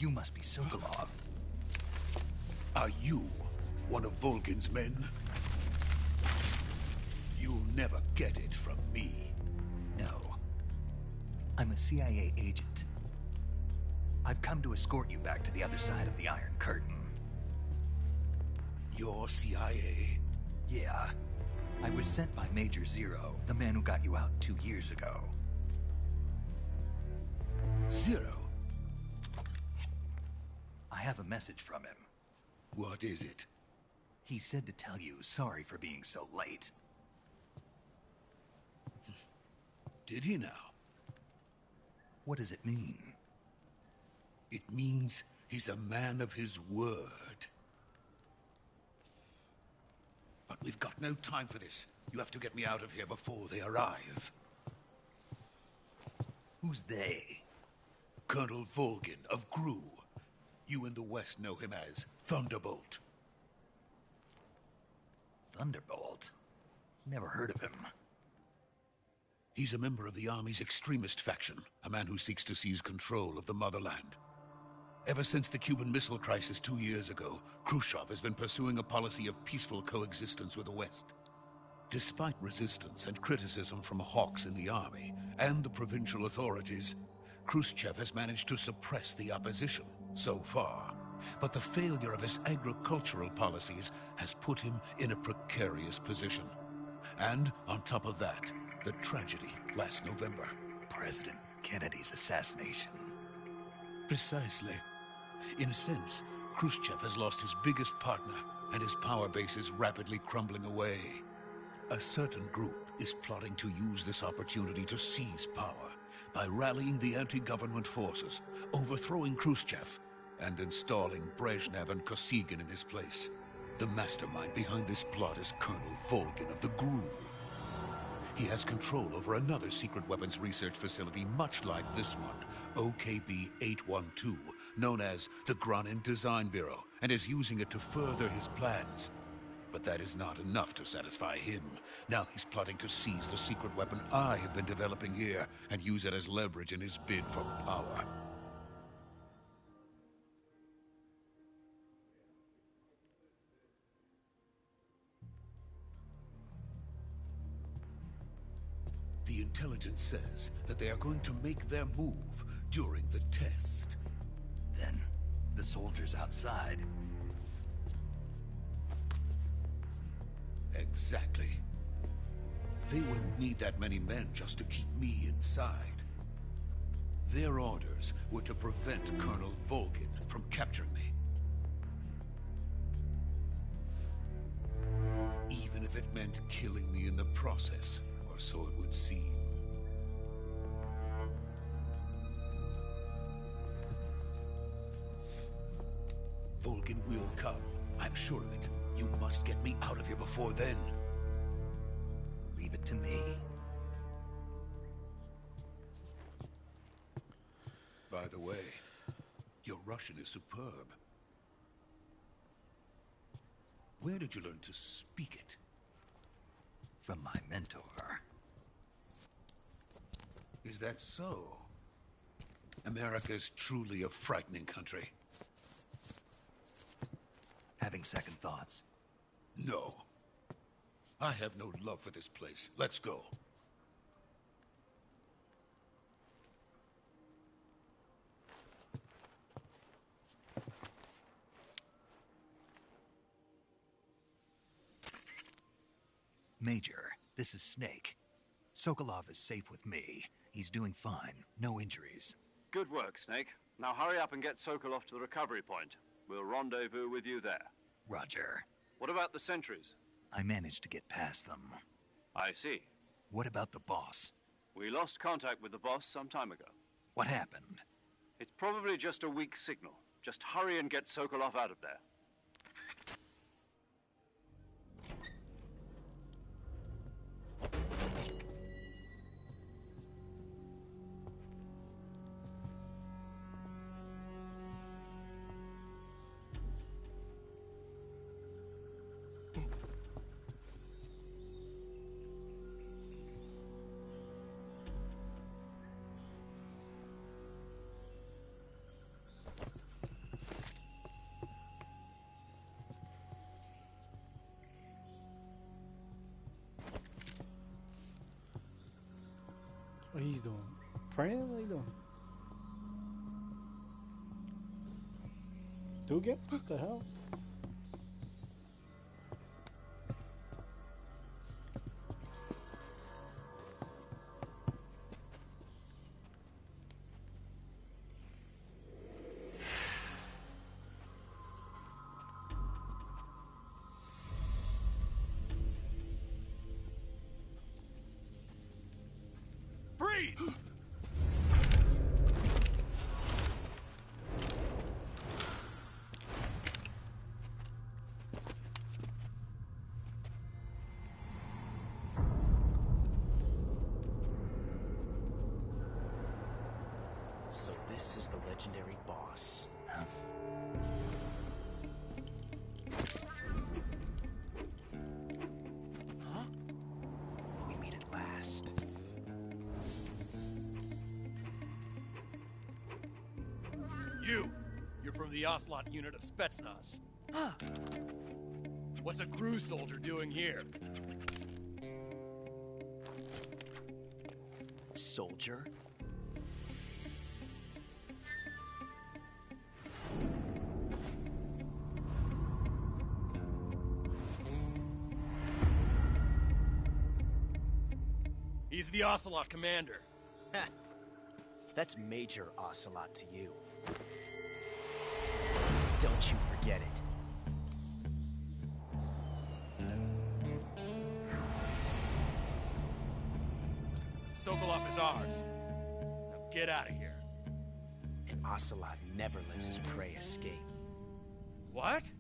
[SPEAKER 1] You must be Sokolov.
[SPEAKER 10] Are you one of Volgin's men? You'll never get it from me.
[SPEAKER 1] No. I'm a CIA agent. I've come to escort you back to the other side of the Iron Curtain.
[SPEAKER 10] You're CIA?
[SPEAKER 1] Yeah. I was sent by Major Zero, the man who got you out 2 years ago.
[SPEAKER 10] Zero?
[SPEAKER 1] I have a message from him.
[SPEAKER 10] What is it?
[SPEAKER 1] He said to tell you sorry for being so late.
[SPEAKER 10] Did he now?
[SPEAKER 1] What does it mean?
[SPEAKER 10] It means he's a man of his word. But we've got no time for this. You have to get me out of here before they arrive.
[SPEAKER 1] Who's they?
[SPEAKER 10] Colonel Volgin of GRU. You in the West know him as Thunderbolt.
[SPEAKER 1] Thunderbolt? Never heard of him.
[SPEAKER 10] He's a member of the Army's extremist faction, a man who seeks to seize control of the motherland. Ever since the Cuban Missile Crisis 2 years ago, Khrushchev has been pursuing a policy of peaceful coexistence with the West. Despite resistance and criticism from hawks in the Army and the provincial authorities, Khrushchev has managed to suppress the opposition so far. But the failure of his agricultural policies has put him in a precarious position. And on top of that, the tragedy last November.
[SPEAKER 1] President Kennedy's assassination.
[SPEAKER 10] Precisely. In a sense, Khrushchev has lost his biggest partner, and his power base is rapidly crumbling away. A certain group is plotting to use this opportunity to seize power by rallying the anti-government forces, overthrowing Khrushchev, and installing Brezhnev and Kosygin in his place. The mastermind behind this plot is Colonel Volgin of the GRU. He has control over another secret weapons research facility much like this one, OKB-812, known as the Granin Design Bureau, and is using it to further his plans. But that is not enough to satisfy him. Now he's plotting to seize the secret weapon I have been developing here and use it as leverage in his bid for power. The intelligence says that they are going to make their move during the test.
[SPEAKER 1] Then, the soldiers outside.
[SPEAKER 10] Exactly. They wouldn't need that many men just to keep me inside. Their orders were to prevent Colonel Volgin from capturing me. Even if it meant killing me in the process, or so it would seem. Volgin will come. I'm sure of it. You must get me out of here before then.
[SPEAKER 1] Leave it to me.
[SPEAKER 10] By the way, your Russian is superb. Where did you learn to speak it?
[SPEAKER 1] From my mentor.
[SPEAKER 10] Is that so? America is truly a frightening country.
[SPEAKER 1] Having second thoughts?
[SPEAKER 10] No. I have no love for this place. Let's go.
[SPEAKER 1] Major, this is Snake. Sokolov is safe with me. He's doing fine. No injuries.
[SPEAKER 2] Good work, Snake. Now hurry up and get Sokolov to the recovery point. We'll rendezvous with you there.
[SPEAKER 1] Roger.
[SPEAKER 2] What about the sentries?
[SPEAKER 1] I managed to get past them.
[SPEAKER 2] I see.
[SPEAKER 1] What about the boss?
[SPEAKER 2] We lost contact with the boss some time ago.
[SPEAKER 1] What happened?
[SPEAKER 2] It's probably just a weak signal. Just hurry and get Sokolov out of there.
[SPEAKER 11] What he's doing? Praying? What you doing? Dugan? What the hell?
[SPEAKER 3] Freeze!
[SPEAKER 9] So this is the legendary boss. Huh? We meet at last.
[SPEAKER 3] You're from the Ocelot unit of Spetsnaz. Huh. What's a crew soldier doing here?
[SPEAKER 9] Soldier?
[SPEAKER 3] He's the Ocelot commander.
[SPEAKER 9] Ha! That's Major Ocelot to you. Don't you forget it.
[SPEAKER 3] Sokolov is ours. Now get out of here.
[SPEAKER 9] And Ocelot never lets his prey escape.
[SPEAKER 3] What?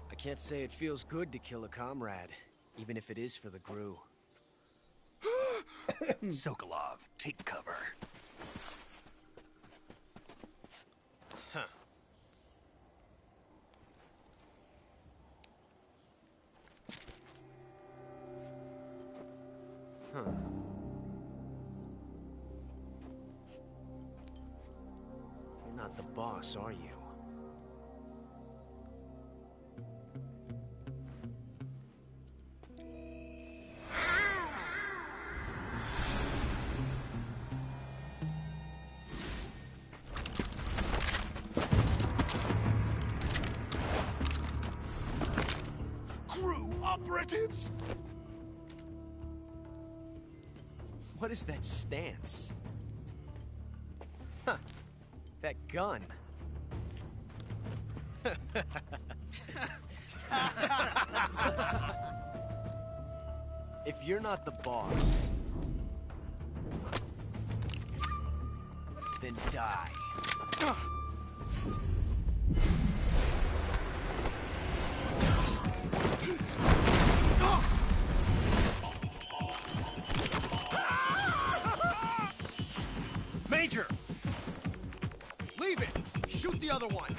[SPEAKER 9] I can't say it feels good to kill a comrade, even if it is for the Gru.
[SPEAKER 1] Sokolov, take cover.
[SPEAKER 9] Huh. Huh. You're not the boss, are you?
[SPEAKER 1] Operatives!
[SPEAKER 9] What is that stance? Huh. That gun. If you're not the boss, then die.
[SPEAKER 3] Major!
[SPEAKER 9] Leave it! Shoot the other one!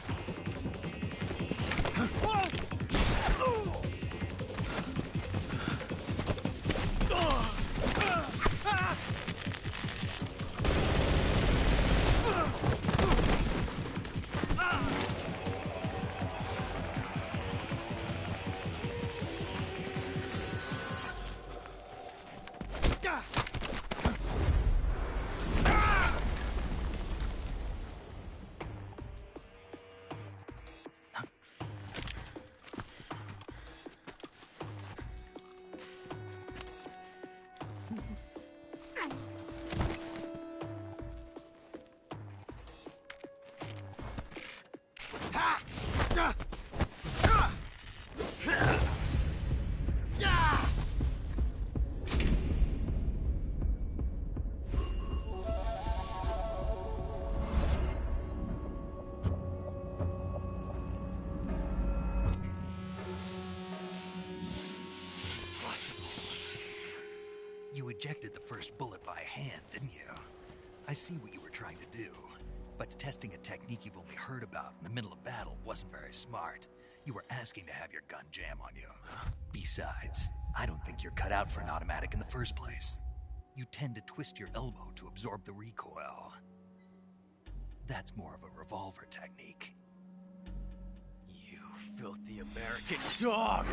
[SPEAKER 1] You ejected the first bullet by hand, didn't you? I see what you were trying to do. But testing a technique you've only heard about in the middle of battle wasn't very smart. You were asking to have your gun jam on you. Besides, I don't think you're cut out for an automatic in the first place. You tend to twist your elbow to absorb the recoil. That's more of a revolver technique.
[SPEAKER 9] You filthy American dog!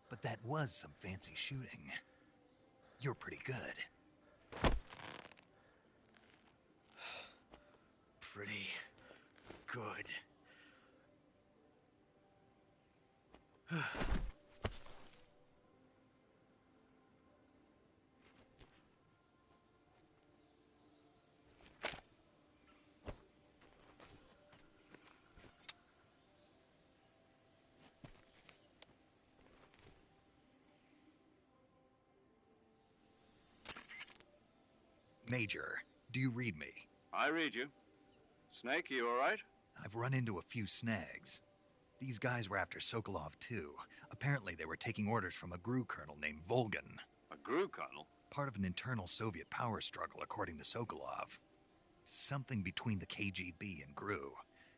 [SPEAKER 1] But that was some fancy shooting. You're pretty good.
[SPEAKER 9] Pretty good.
[SPEAKER 1] Major, do you read me?
[SPEAKER 2] I read you. Snake, you all right?
[SPEAKER 1] I've run into a few snags. These guys were after Sokolov too. Apparently they were taking orders from a GRU colonel named Volgan.
[SPEAKER 2] A GRU colonel?
[SPEAKER 1] Part of an internal Soviet power struggle, according to Sokolov. Something between the KGB and GRU.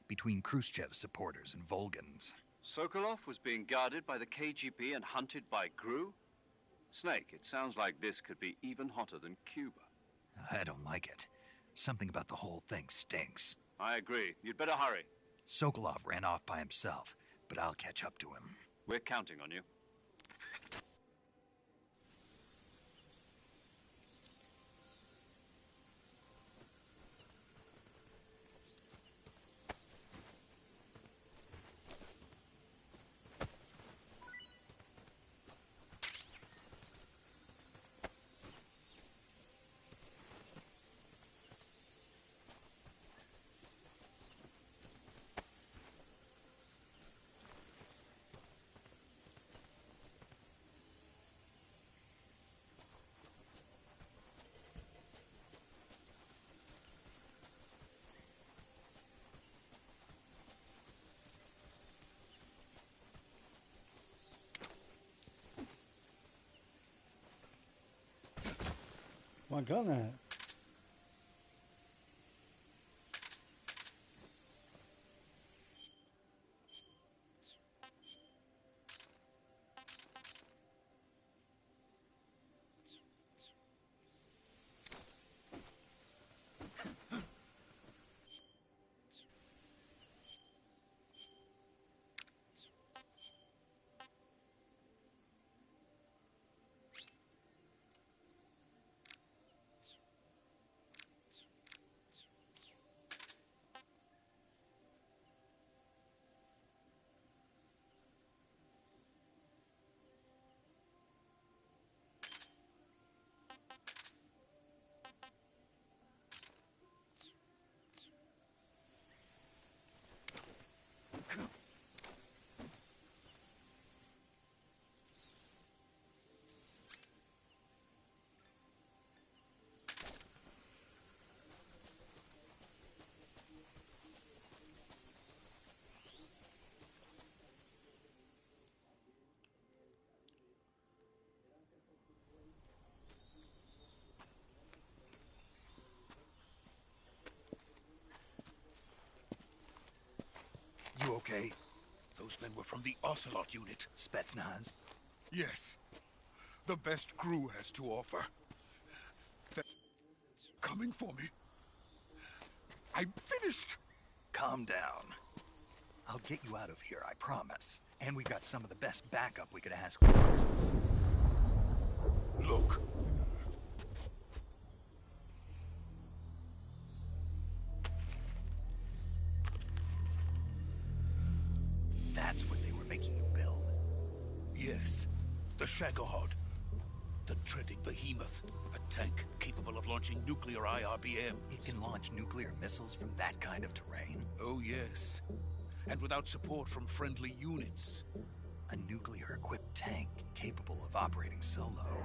[SPEAKER 1] Between Khrushchev's supporters and Volgan's.
[SPEAKER 2] Sokolov was being guarded by the KGB and hunted by GRU? Snake, it sounds like this could be even hotter than Cuba.
[SPEAKER 1] I don't like it. Something about the whole thing stinks.
[SPEAKER 2] I agree. You'd better hurry.
[SPEAKER 1] Sokolov ran off by himself, but I'll catch up to him.
[SPEAKER 2] We're counting on you.
[SPEAKER 11] My gun at?
[SPEAKER 1] You okay?
[SPEAKER 10] Those men were from the Ocelot unit.
[SPEAKER 1] Spetsnaz?
[SPEAKER 10] Yes. The best GRU has to offer. They're coming for me. I'm finished.
[SPEAKER 1] Calm down. I'll get you out of here, I promise. And we've got some of the best backup we could ask for.
[SPEAKER 10] Look.
[SPEAKER 1] That's what they were making you build?
[SPEAKER 10] Yes. The Shagohod. The dreaded behemoth. A tank capable of launching nuclear IRBM.
[SPEAKER 1] It can launch nuclear missiles from that kind of terrain?
[SPEAKER 10] Oh, yes. And without support from friendly units.
[SPEAKER 1] A nuclear-equipped tank capable of operating solo.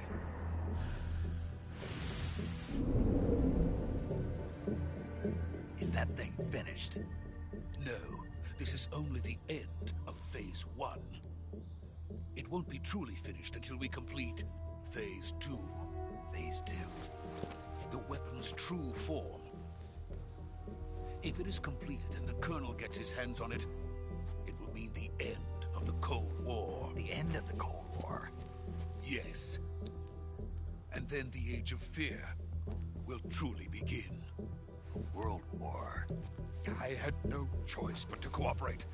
[SPEAKER 1] Is that thing finished?
[SPEAKER 10] No, this is only the end of Phase 1. It won't be truly finished until we complete Phase 2.
[SPEAKER 1] Phase 2?
[SPEAKER 10] The weapon's true form. If it is completed and the Colonel gets his hands on it, it will mean the end of the Cold War.
[SPEAKER 1] The end of the Cold War?
[SPEAKER 10] Yes. And then the Age of Fear will truly begin.
[SPEAKER 1] A world war?
[SPEAKER 10] I had no choice but to cooperate.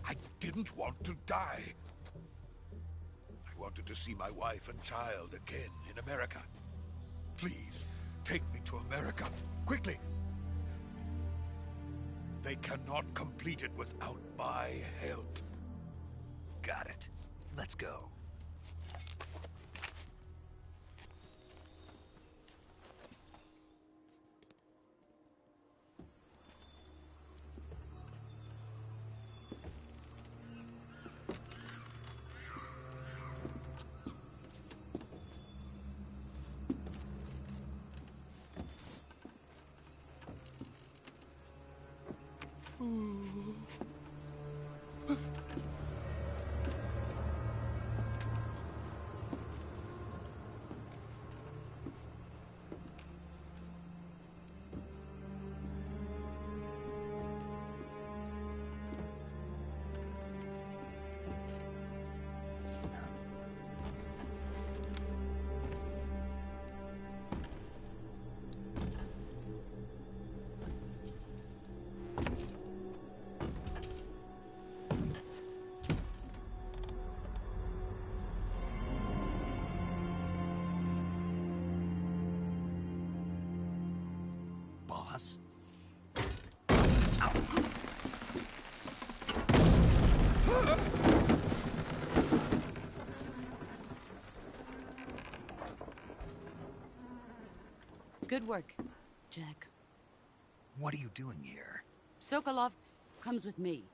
[SPEAKER 10] I didn't want to die. I wanted to see my wife and child again in America. Please, take me to America, quickly. They cannot complete it without my help.
[SPEAKER 1] Got it. Let's go. Boss?
[SPEAKER 6] Good work, Jack.
[SPEAKER 1] What are you doing here?
[SPEAKER 6] Sokolov comes with me.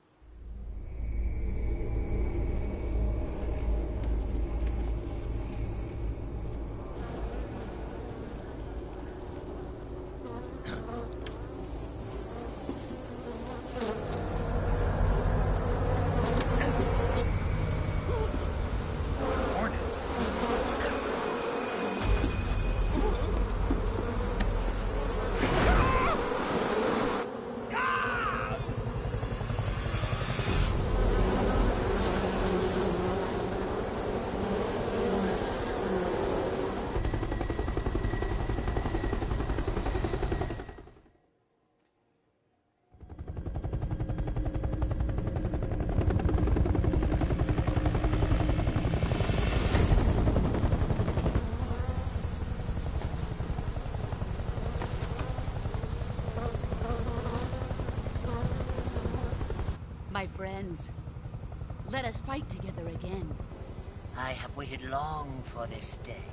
[SPEAKER 1] Hornets?
[SPEAKER 6] My friends, let us fight together again.
[SPEAKER 12] I have waited long for this day.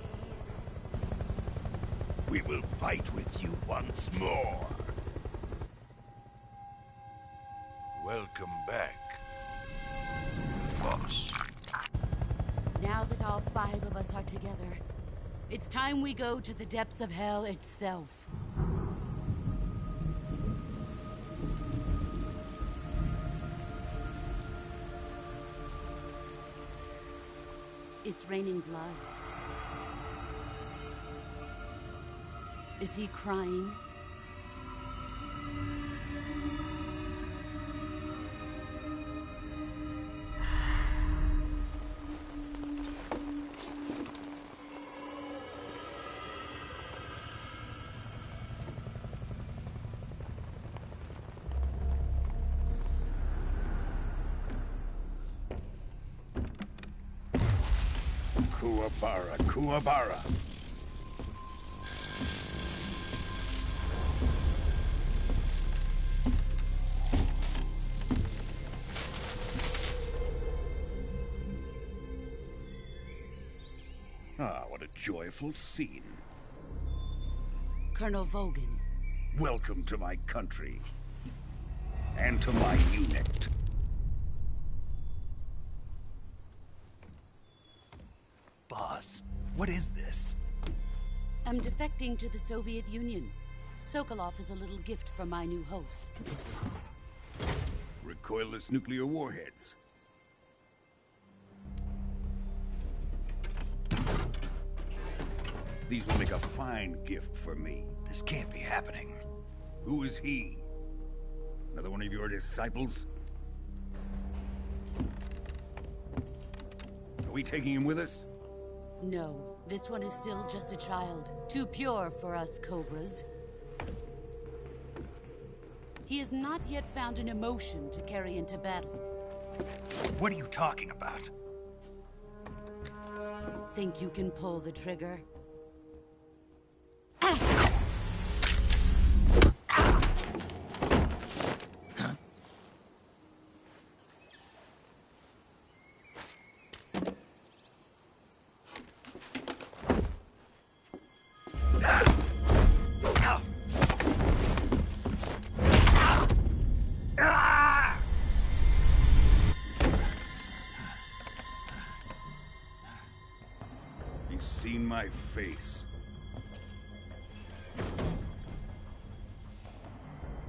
[SPEAKER 10] We will fight with you once more. Welcome back, boss.
[SPEAKER 6] Now that all 5 of us are together, it's time we go to the depths of hell itself. It's raining blood. Is he crying?
[SPEAKER 10] Kuwabara, Kuwabara. Ah, what a joyful scene.
[SPEAKER 6] Colonel Vogan.
[SPEAKER 10] Welcome to my country. And to my unit.
[SPEAKER 1] Boss, What is this?
[SPEAKER 6] I'm defecting to the Soviet Union. Sokolov is a little gift from my new hosts.
[SPEAKER 13] Recoilless nuclear warheads. These will make a fine gift for me.
[SPEAKER 1] This can't be happening.
[SPEAKER 13] Who is he? Another one of your disciples? Are we taking him with us?
[SPEAKER 6] No, this one is still just a child. Too pure for us Cobras. He has not yet found an emotion to carry into battle.
[SPEAKER 1] What are you talking about?
[SPEAKER 6] Think you can pull the trigger?
[SPEAKER 13] He's seen my face.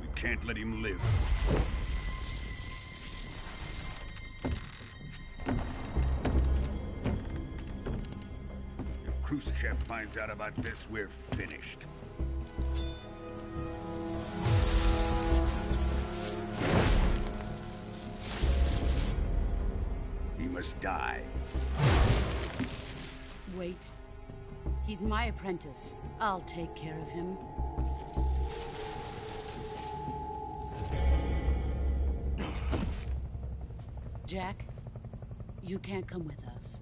[SPEAKER 13] We can't let him live. If Khrushchev finds out about this, we're finished. He must die.
[SPEAKER 6] Wait. He's my apprentice. I'll take care of him. Jack, you can't come with us.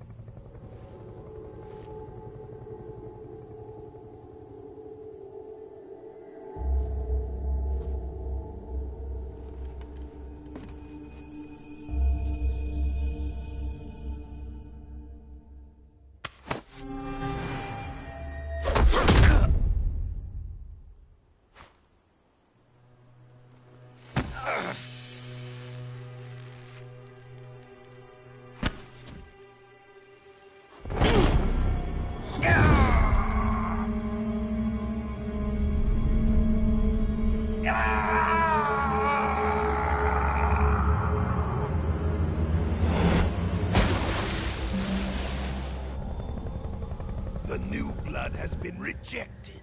[SPEAKER 1] The new blood has been rejected.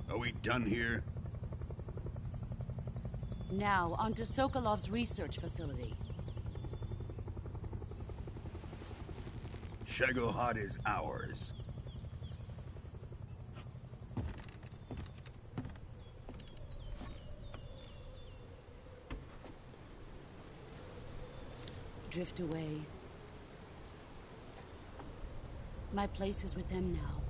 [SPEAKER 13] Are we done here?
[SPEAKER 6] Now, onto Sokolov's research facility.
[SPEAKER 13] Shagohod is ours.
[SPEAKER 6] Drift away. My place is with them now.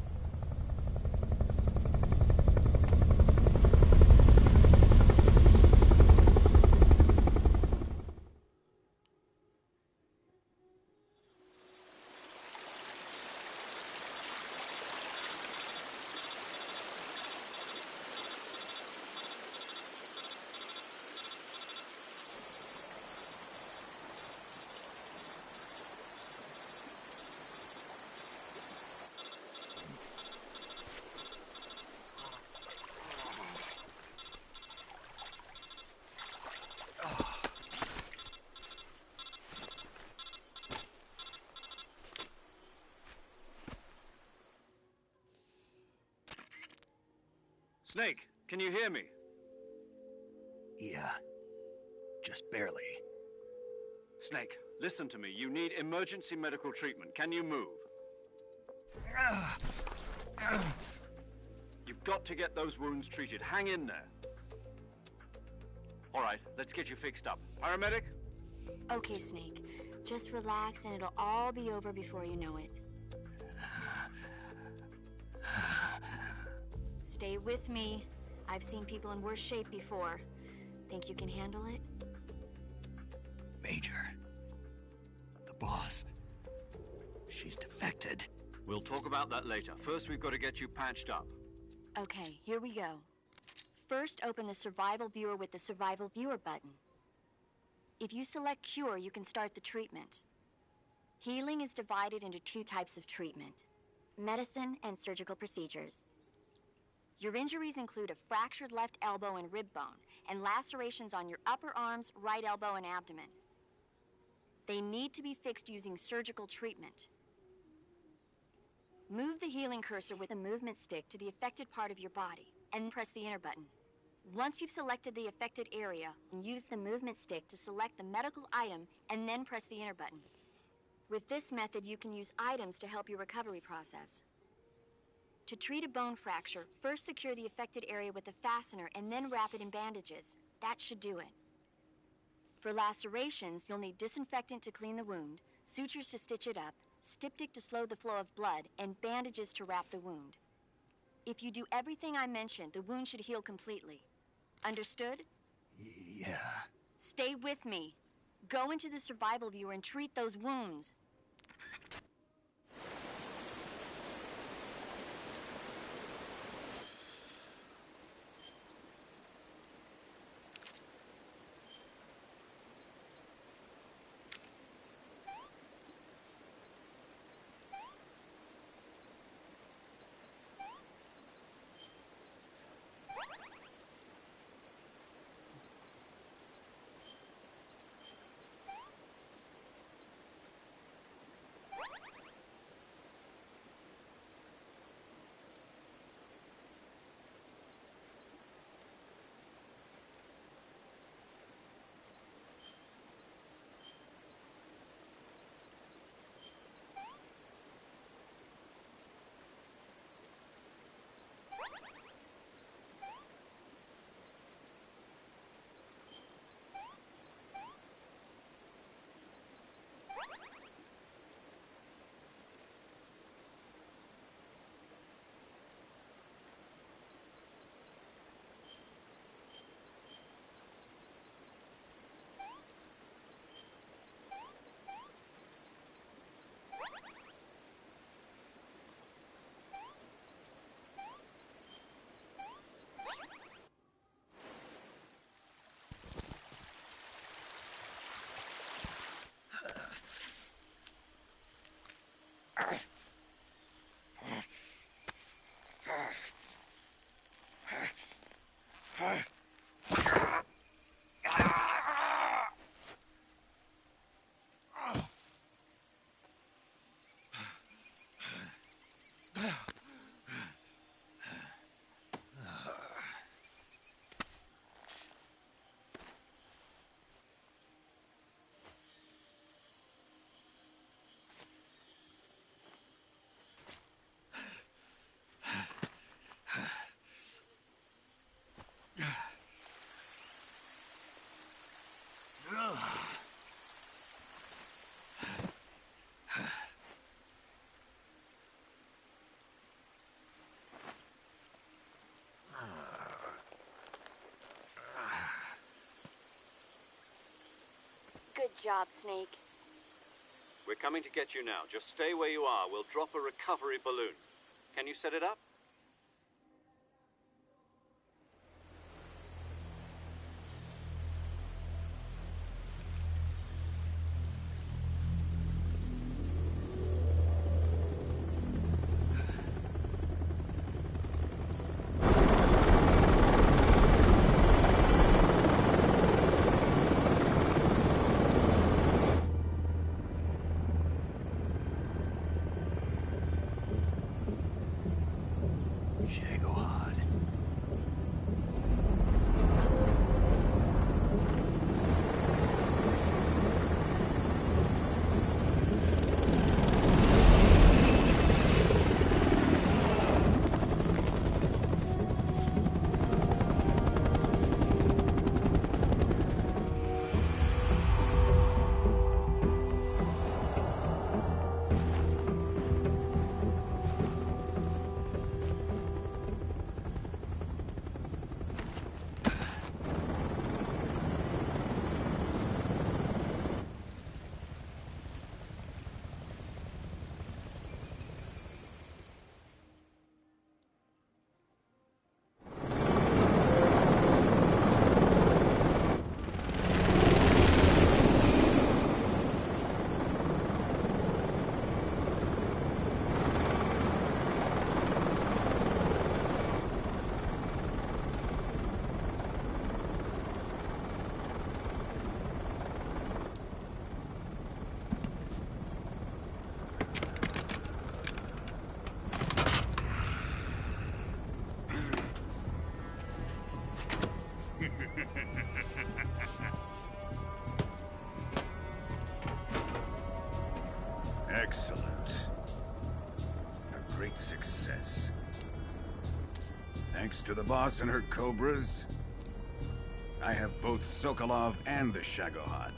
[SPEAKER 2] Snake, can you hear me?
[SPEAKER 1] Yeah. Just barely.
[SPEAKER 2] Snake, listen to me. You need emergency medical treatment. Can you move? You've got to get those wounds treated. Hang in there. All right, let's get you fixed up. Paramedic?
[SPEAKER 5] Okay, Snake. Just relax and it'll all be over before you know it. Stay with me. I've seen people in worse shape before. Think you can handle it?
[SPEAKER 1] Major. The boss. She's defected.
[SPEAKER 2] We'll talk about that later. First, we've got to get you patched up.
[SPEAKER 5] Okay, here we go. First, open the Survival Viewer with the Survival Viewer button. If you select Cure, you can start the treatment. Healing is divided into 2 types of treatment: medicine and surgical procedures. Your injuries include a fractured left elbow and rib bone, and lacerations on your upper arms, right elbow, and abdomen. They need to be fixed using surgical treatment. Move the healing cursor with a movement stick to the affected part of your body, and press the enter button. Once you've selected the affected area, use the movement stick to select the medical item, and then press the enter button. With this method, you can use items to help your recovery process. To treat a bone fracture, first secure the affected area with a fastener and then wrap it in bandages. That should do it. For lacerations, you'll need disinfectant to clean the wound, sutures to stitch it up, styptic to slow the flow of blood, and bandages to wrap the wound. If you do everything I mentioned, the wound should heal completely. Understood?
[SPEAKER 1] Yeah.
[SPEAKER 5] Stay with me. Go into the Survival Viewer and treat those wounds. Good job, Snake.
[SPEAKER 2] We're coming to get you now. Just stay where you are. We'll drop a recovery balloon. Can you set it up?
[SPEAKER 13] Thanks to the boss and her cobras, I have both Sokolov and the Shagohod.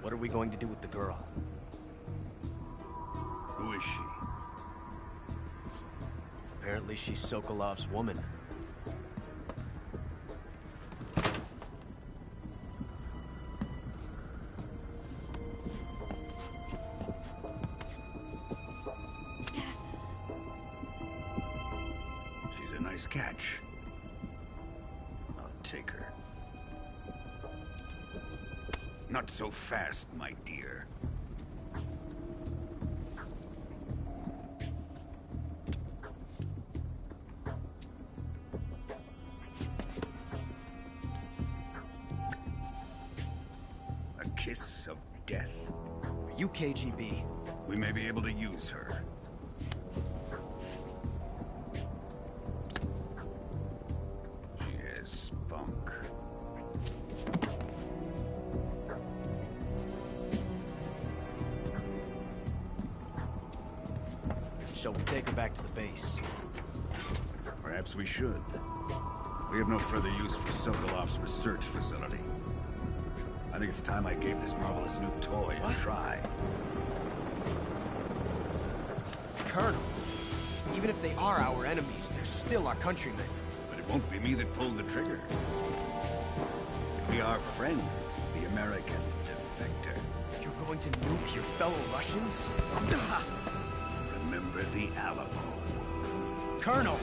[SPEAKER 9] What are we going to do with the girl?
[SPEAKER 13] Who is she?
[SPEAKER 9] Apparently she's Sokolov's woman.
[SPEAKER 13] She's a nice catch. I'll take her. Not so fast, my dear. A kiss of death?
[SPEAKER 9] Are you KGB?
[SPEAKER 13] We may be able to use her. She has spunk.
[SPEAKER 9] Shall we take her back to the base?
[SPEAKER 13] Perhaps we should. We have no further use for Sokolov's research facility. I think it's time I gave this marvelous new toy a try.
[SPEAKER 9] Colonel, even if they are our enemies, they're still our countrymen.
[SPEAKER 13] But it won't be me that pulled the trigger. It'll be our friend, the American defector.
[SPEAKER 9] You're going to nuke your fellow Russians?
[SPEAKER 13] Remember the Alamo.
[SPEAKER 9] Colonel!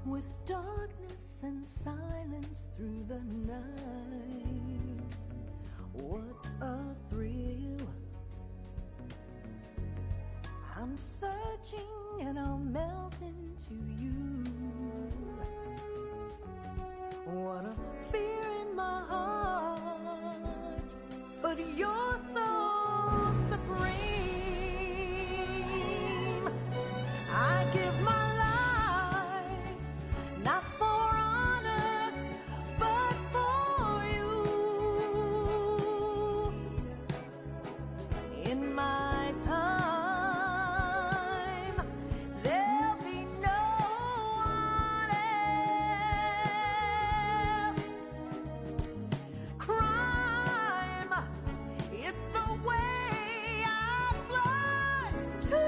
[SPEAKER 14] With darkness and silence through the night, what a thrill. I'm searching and I'll melt into you. What a fear in my heart, but you're so supreme. I give my not for honor, but for you. In my time, there'll be no one else. Crime, it's the way I fly to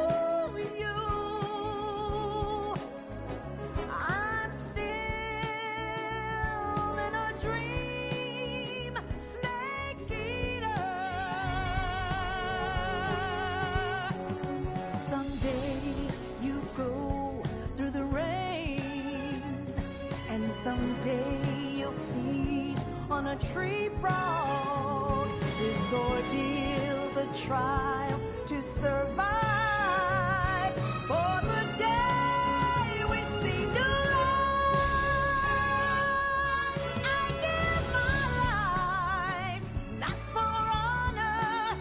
[SPEAKER 14] you. Someday you'll feed on a tree frog. This ordeal, the trial to survive. For the day we see new life, I give my life, not for honor,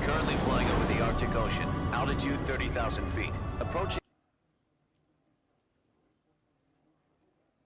[SPEAKER 15] Currently flying over the Arctic Ocean. Altitude 30,000 feet. Approaching...